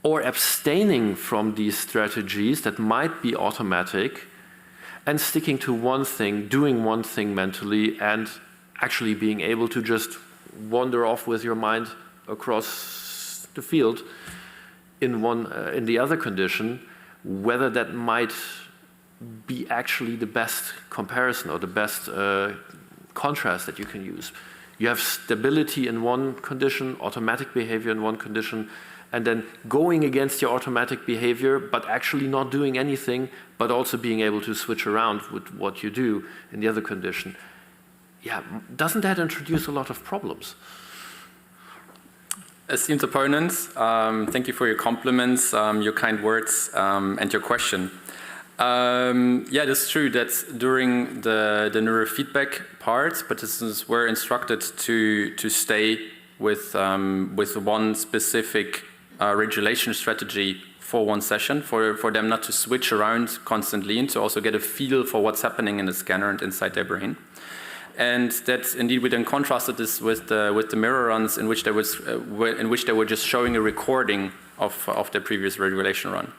[SPEAKER 8] or abstaining from these strategies that might be automatic, and sticking to one thing, doing one thing mentally, and actually being able to just wander off with your mind across the field in the other condition, whether that might be actually the best comparison or the best contrast that you can use. You have stability in one condition, automatic behavior in one condition, and then going against your automatic behavior, but actually not doing anything, but also being able to switch around with what you do in the other condition. Yeah, doesn't that introduce a lot of problems?
[SPEAKER 2] Esteemed opponents, thank you for your compliments, your kind words, and your question. Yeah, it's true that during the neurofeedback part, participants were instructed to stay with one specific regulation strategy for one session, for them not to switch around constantly, and to also get a feel for what's happening in the scanner and inside their brain. And that indeed we then contrasted this with the mirror runs in which they were just showing a recording of their previous regulation run.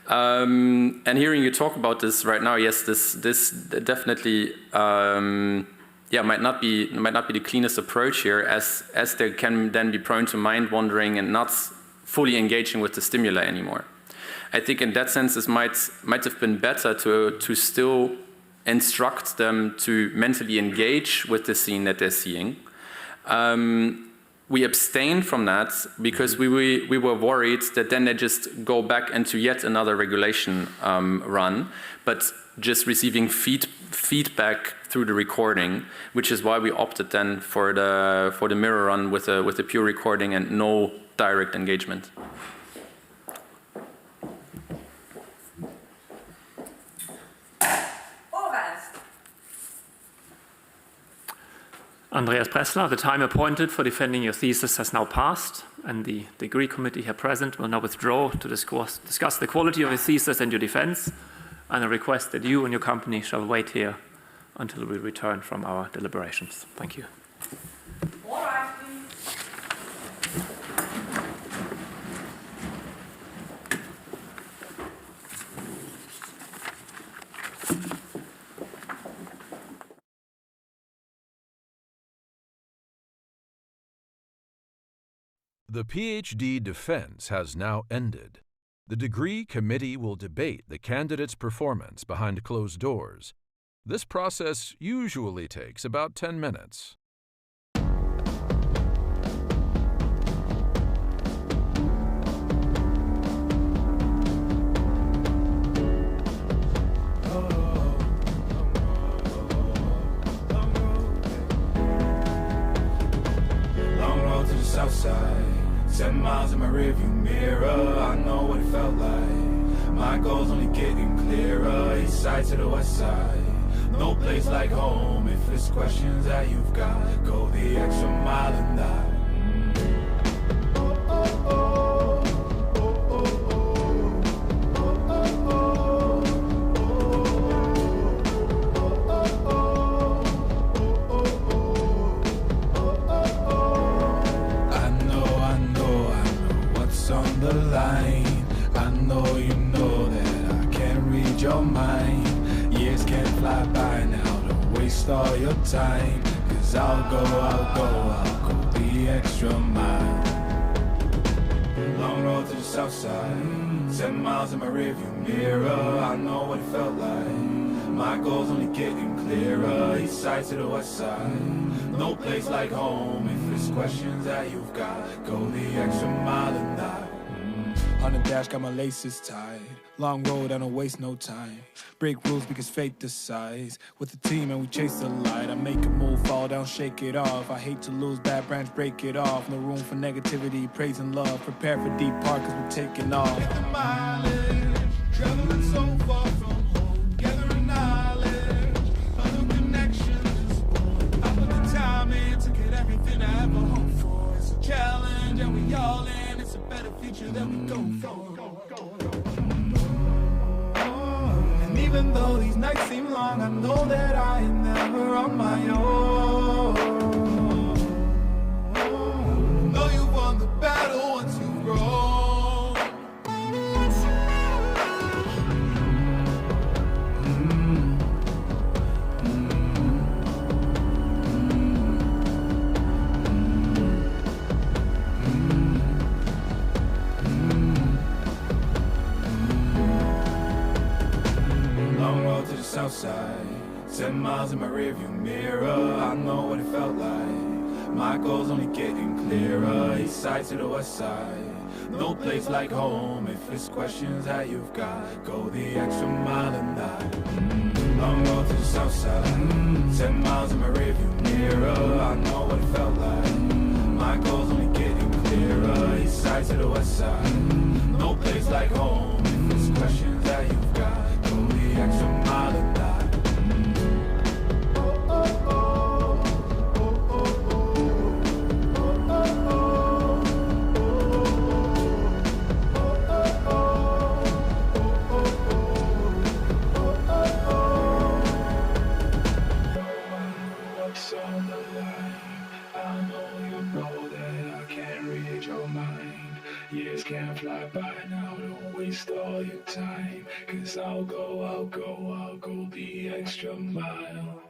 [SPEAKER 2] And hearing you talk about this right now, yes, this definitely might not be the cleanest approach here, as they can then be prone to mind wandering and not fully engaging with the stimuli anymore. I think in that sense this might have been better to still instruct them to mentally engage with the scene that they're seeing. We abstained from that because we were worried that then they just go back into yet another regulation run, but just receiving feedback through the recording, which is why we opted then for the mirror run with a pure recording and no direct engagement.
[SPEAKER 1] Andreas Bressler, the time appointed for defending your thesis has now passed, and the degree committee here present will now withdraw to discuss the quality of your thesis and your defense, and I request that you and your company shall wait here until we return from our deliberations. Thank you.
[SPEAKER 5] All right,
[SPEAKER 9] The PhD defense has now ended. The degree committee will debate the candidate's performance behind closed doors. This process usually takes about 10 minutes.
[SPEAKER 10] Long road to the south side, 7 miles in my rearview mirror. I know what it felt like. My goals only getting clearer. East side to the west side, no place like home. If it's questions that you've got, go the extra mile and die. The line, I know you know that I can't read your mind. Years can't fly by now, don't waste all your time. Cause I'll go the extra mile. Long road to the south side, 7 miles in my rearview mirror. I know what it felt like. My goals only getting clearer. East side to the west side, no place like home. If it's questions that you've got, go the extra mile and die. On the dash, got my laces tied. Long road, I don't waste no time. Break rules because fate decides. With the team and we chase the light. I make a move, fall down, shake it off. I hate to lose, bad branch, break it off. No room for negativity, praise and love. Prepare for deep part cause we're taking off. Take the mileage, traveling so far from home. Gathering knowledge, other connections. I put the time in to get everything I ever hoped for. It's a challenge and we all in. It's a better future that we go for. And even though these nights seem long, I know that I am never on my own. Know you've won the battle once you've grown. South side, 7 miles in my rearview mirror. I know what it felt like. My goals only getting clearer. East side to the west side, no place like home. If it's questions that you've got, go the extra mile and die. Long road to the south side, 10 miles in my rearview mirror. I know what it felt like. My goals only getting clearer. East side to the west side, no place like home. If it's questions that you've got, go the extra mile and die. Years can't fly by now, don't waste all your time. Cause I'll go the extra mile.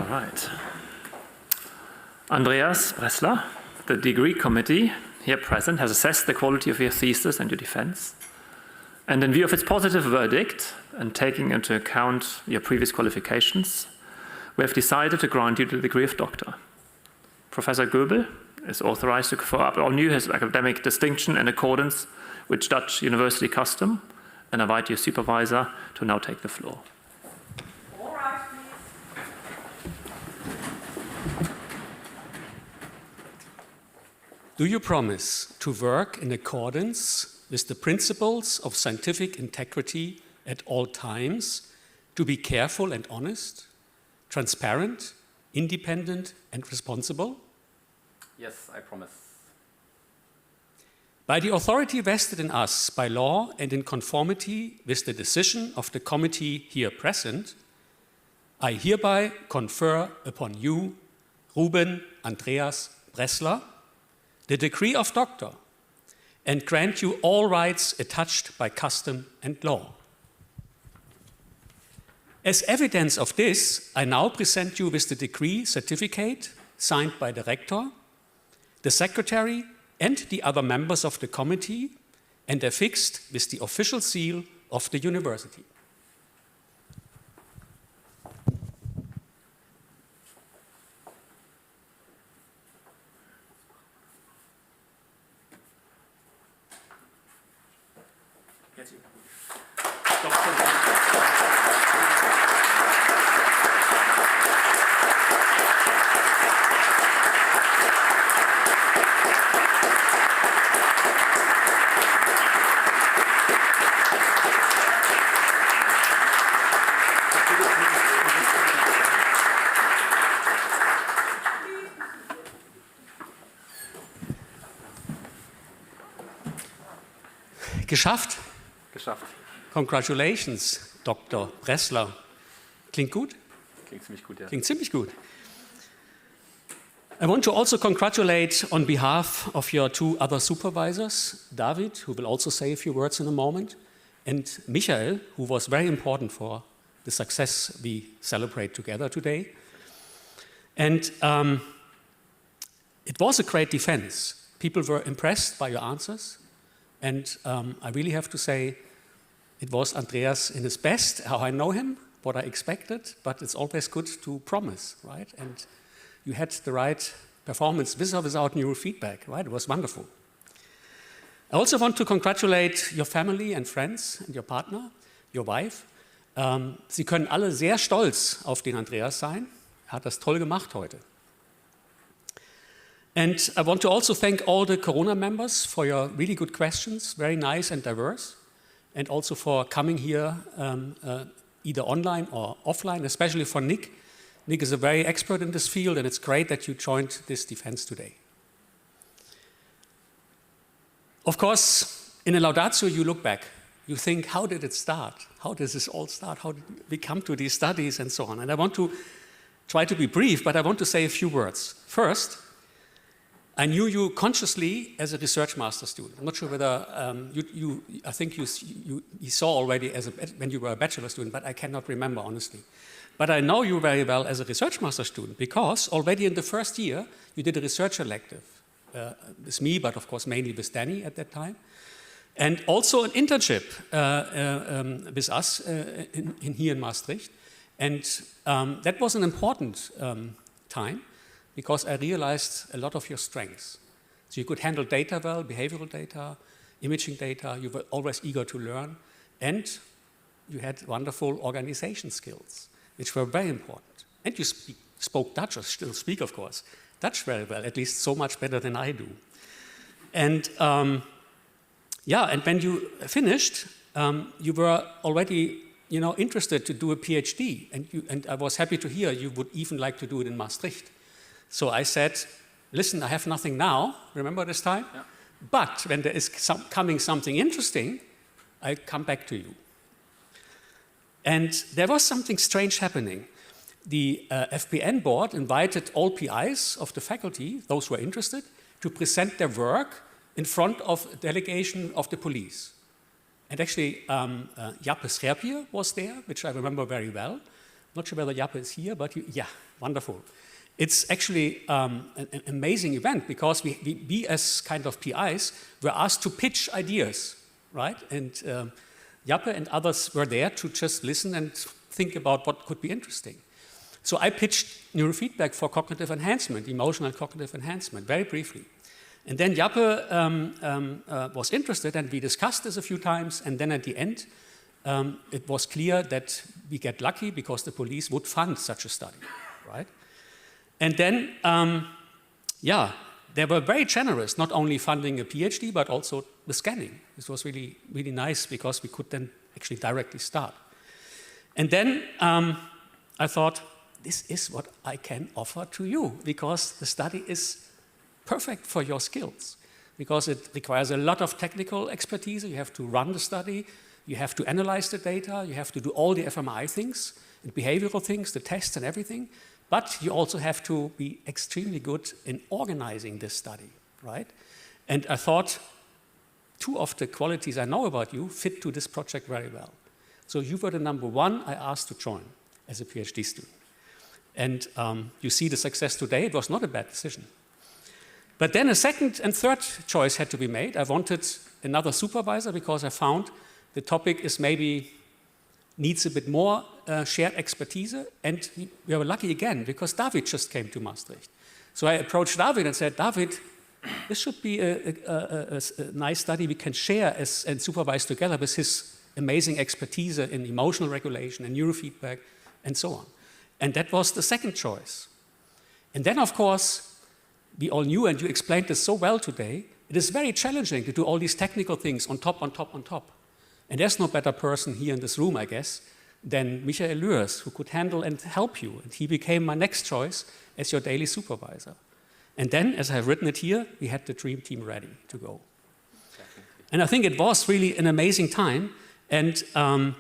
[SPEAKER 1] All right. Andreas Bressler, the degree committee here present has assessed the quality of your thesis and your defense. And in view of its positive verdict and taking into account your previous qualifications, we have decided to grant you the degree of doctor. Professor Goebel is authorized to confer upon you his academic distinction in accordance with Dutch university custom, and I invite your supervisor to now take the floor.
[SPEAKER 5] All right, please.
[SPEAKER 11] Do you promise to work in accordance with the principles of scientific integrity at all times, to be careful and honest, transparent, independent, and responsible?
[SPEAKER 2] Yes, I promise.
[SPEAKER 11] By the authority vested in us by law and in conformity with the decision of the committee here present, I hereby confer upon you, Ruben Andreas Bressler, the degree of doctor, and grant you all rights attached by custom and law. As evidence of this, I now present you with the degree certificate signed by the rector, the secretary, and the other members of the committee, and affixed with the official seal of the university. Geschafft?
[SPEAKER 2] Geschafft.
[SPEAKER 11] Congratulations, Dr. Bressler. Klingt gut?
[SPEAKER 2] Klingt ziemlich gut, ja.
[SPEAKER 11] Klingt ziemlich gut. I want to also congratulate on behalf of your two other supervisors, David, who will also say a few words in a moment, and Michael, who was very important for the success we celebrate together today. And it was a great defense. People were impressed by your answers. And I really have to say, it was Andreas in his best, how I know him, what I expected, but it's always good to promise, right? And you had the right performance with or without neurofeedback, right? It was wonderful. I also want to congratulate your family and friends and your partner, your wife. Sie können alle sehr stolz auf den Andreas sein. Er hat das toll gemacht heute. And I want to also thank all the Corona members for your really good questions, very nice and diverse, and also for coming here either online or offline, especially for Nick. Nick is a very expert in this field, and it's great that you joined this defense today. Of course, in a laudatio, you look back. You think, how did it start? How does this all start? How did we come to these studies and so on? And I want to try to be brief, but I want to say a few words. First, I knew you consciously as a research master student. I'm not sure whether I think you saw already when you were a bachelor student, but I cannot remember honestly. But I know you very well as a research master student because already in the first year you did a research elective with me, but of course mainly with Danny at that time, and also an internship with us here in Maastricht, and that was an important time. Because I realized a lot of your strengths. So you could handle data well, behavioral data, imaging data, you were always eager to learn, and you had wonderful organization skills, which were very important. And you spoke Dutch, or still speak, of course, Dutch very well, at least so much better than I do. And yeah, and when you finished, you were already interested to do a PhD, and I was happy to hear you would even like to do it in Maastricht. So I said, listen, I have nothing now, remember this time? Yeah. But when there is coming something interesting, I'll come back to you. And there was something strange happening. The FPN board invited all PIs of the faculty, those who were interested, to present their work in front of a delegation of the police. And actually, Jappe Scherpier was there, which I remember very well. Not sure whether Jappe is here, but yeah, wonderful. It's actually an amazing event because we as kind of PIs were asked to pitch ideas, right? And Jappe and others were there to just listen and think about what could be interesting. So I pitched neurofeedback for cognitive enhancement, emotional cognitive enhancement, very briefly. And then Jappe was interested, and we discussed this a few times, and then at the end, it was clear that we get lucky because the police would fund such a study, right? And then, yeah, they were very generous, not only funding a PhD, but also the scanning. This was really, really nice because we could then actually directly start. And then I thought, this is what I can offer to you because the study is perfect for your skills because it requires a lot of technical expertise. You have to run the study, you have to analyze the data, you have to do all the fMRI things and behavioral things, the tests and everything. But you also have to be extremely good in organizing this study, right? And I thought two of the qualities I know about you fit to this project very well. So you were the number one I asked to join as a PhD student. And you see the success today. It was not a bad decision. But then a second and third choice had to be made. I wanted another supervisor because I found the topic is maybe needs a bit more shared expertise. And we were lucky again because David just came to Maastricht. So I approached David and said, David, this should be a nice study we can share and supervise together with his amazing expertise in emotional regulation and neurofeedback and so on. And that was the second choice. And then, of course, we all knew, and you explained this so well today, it is very challenging to do all these technical things on top, on top, on top. And there's no better person here in this room, I guess, than Michael Lührs, who could handle and help you. And he became my next choice as your daily supervisor. And then, as I've written it here, we had the dream team ready to go. And I think it was really an amazing time. And the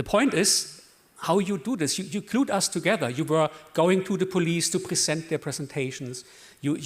[SPEAKER 11] point is how you do this. You glued us together. You were going to the police to present their presentations. You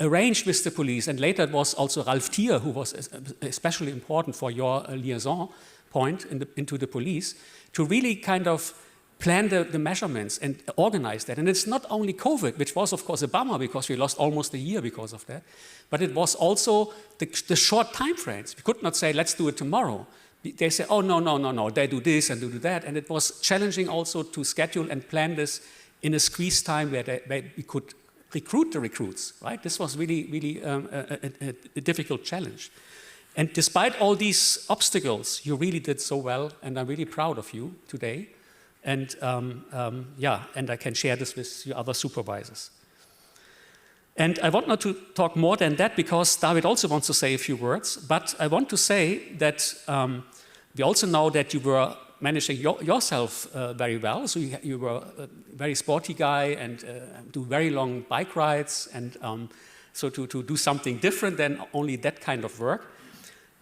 [SPEAKER 11] arranged with the police, and later it was also Ralf Thier, who was especially important for your liaison point into the police, to really kind of plan the measurements and organize that. And it's not only COVID, which was, of course, a bummer because we lost almost a year because of that, but it was also the short time frames. We could not say, let's do it tomorrow. They say, oh, no, they do this and do that. And it was challenging also to schedule and plan this in a squeeze time where we could recruit the recruits, right? This was really a difficult challenge. And despite all these obstacles, you really did so well, and I'm really proud of you today. And and I can share this with your other supervisors. And I want not to talk more than that because David also wants to say a few words, but I want to say that we also know that you were managing yourself very well. So you were a very sporty guy and do very long bike rides, and so to do something different than only that kind of work.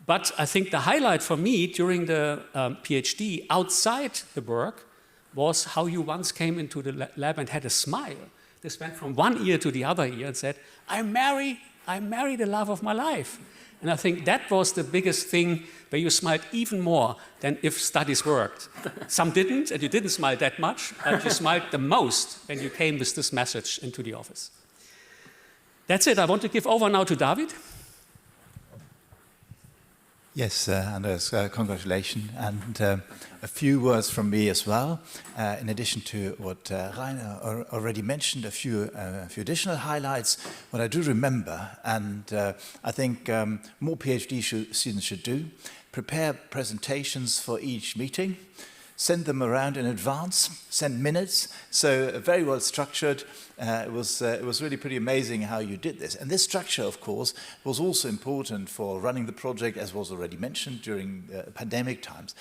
[SPEAKER 11] But I think the highlight for me during the PhD outside the work was how you once came into the lab and had a smile. This went from one ear to the other ear and said, I marry the love of my life. And I think that was the biggest thing where you smiled even more than if studies worked. Some didn't, and you didn't smile that much, but you smiled the most when you came with this message into the office. That's it. I want to give over now to David.
[SPEAKER 12] Yes, Andreas, congratulations. And a few words from me as well. In addition to what Rainer already mentioned, a few additional highlights. What I do remember, and I think more PhD students should do, prepare presentations for each meeting, send them around in advance, send minutes, so very well structured. It was really pretty amazing how you did this. And this structure, of course, was also important for running the project, as was already mentioned, during pandemic times.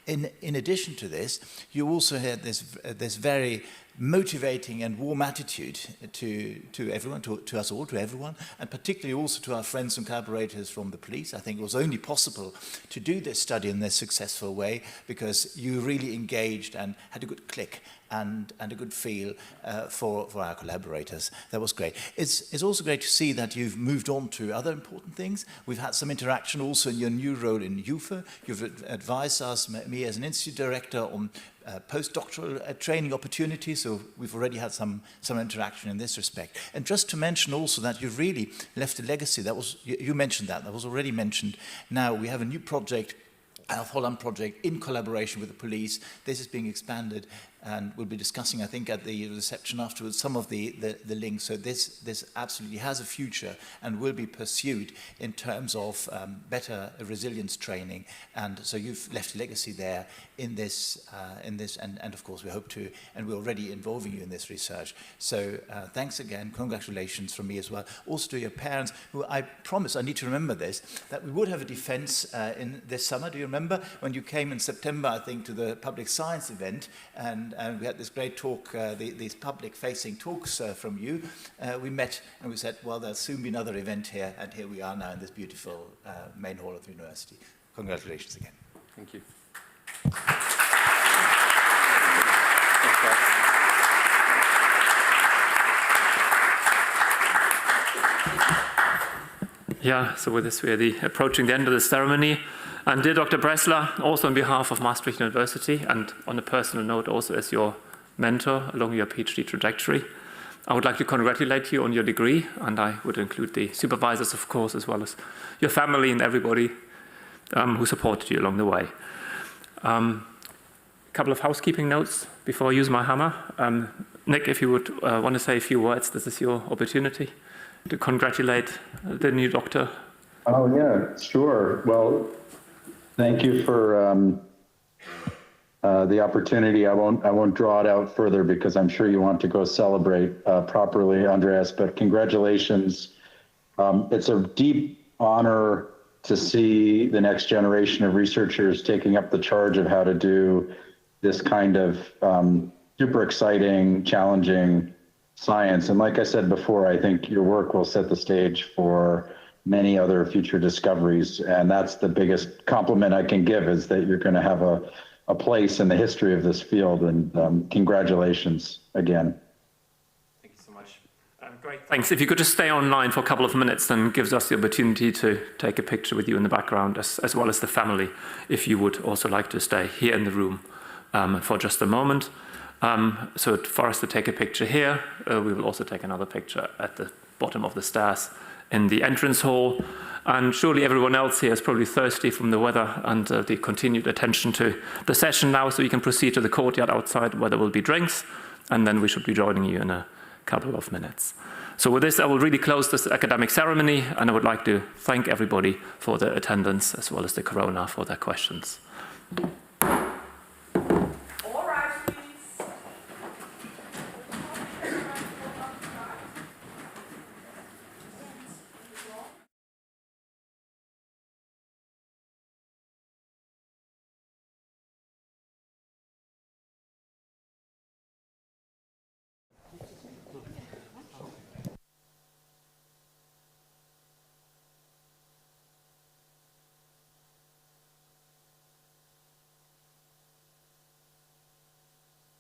[SPEAKER 12] In addition to this, you also had this very motivating and warm attitude to everyone, to us all, to everyone, and particularly also to our friends and collaborators from the police. I think it was only possible to do this study in this successful way because you really engaged and had a good click and a good feel for our collaborators. That was great. It's also great to see that you've moved on to other important things. We've had some interaction also in your new role in UFA. You've advised us me as an institute director on postdoctoral training opportunities, so we've already had some interaction in this respect. And just to mention also that you've really left a legacy. That was, you mentioned that was already mentioned. Now we have a new project, Health Holland project, in collaboration with the police. This is being expanded, and we'll be discussing, I think, at the reception afterwards, some of the links. So this absolutely has a future and will be pursued in terms of better resilience training. And so you've left a legacy there in this, and of course we hope to, and we're already involving you in this research. So thanks again, congratulations from me as well. Also to your parents, who I promise, I need to remember this, that we would have a defense in this summer. Do you remember when you came in September, I think, to the public science event, and we had this great talk, these public-facing talks from you. We met and we said, well, there'll soon be another event here, and here we are now in this beautiful main hall of the university. Congratulations again.
[SPEAKER 2] Thank you.
[SPEAKER 1] Yeah, so with this, we are approaching the end of the ceremony. And dear Dr. Bressler, also on behalf of Maastricht University, and on a personal note also as your mentor along your PhD trajectory, I would like to congratulate you on your degree, and I would include the supervisors, of course, as well as your family and everybody who supported you along the way. A couple of housekeeping notes before I use my hammer. Nick, if you would want to say a few words, this is your opportunity to congratulate the new doctor.
[SPEAKER 4] Oh, yeah, sure. Well, thank you for the opportunity. I won't draw it out further because I'm sure you want to go celebrate properly, Andreas, but congratulations. It's a deep honor to see the next generation of researchers taking up the charge of how to do this kind of super exciting, challenging science. And like I said before, I think your work will set the stage for many other future discoveries. And that's the biggest compliment I can give, is that you're going to have a place in the history of this field. And congratulations again.
[SPEAKER 1] Thank you so much. Great, thanks. If you could just stay online for a couple of minutes, then gives us the opportunity to take a picture with you in the background, as well as the family, if you would also like to stay here in the room for just a moment. So for us to take a picture here, we will also take another picture at the bottom of the stairs in the entrance hall. And surely everyone else here is probably thirsty from the weather and the continued attention to the session now, so you can proceed to the courtyard outside where there will be drinks, and then we should be joining you in a couple of minutes. So with this, I will really close this academic ceremony, and I would like to thank everybody for their attendance, as well as the corona for their questions.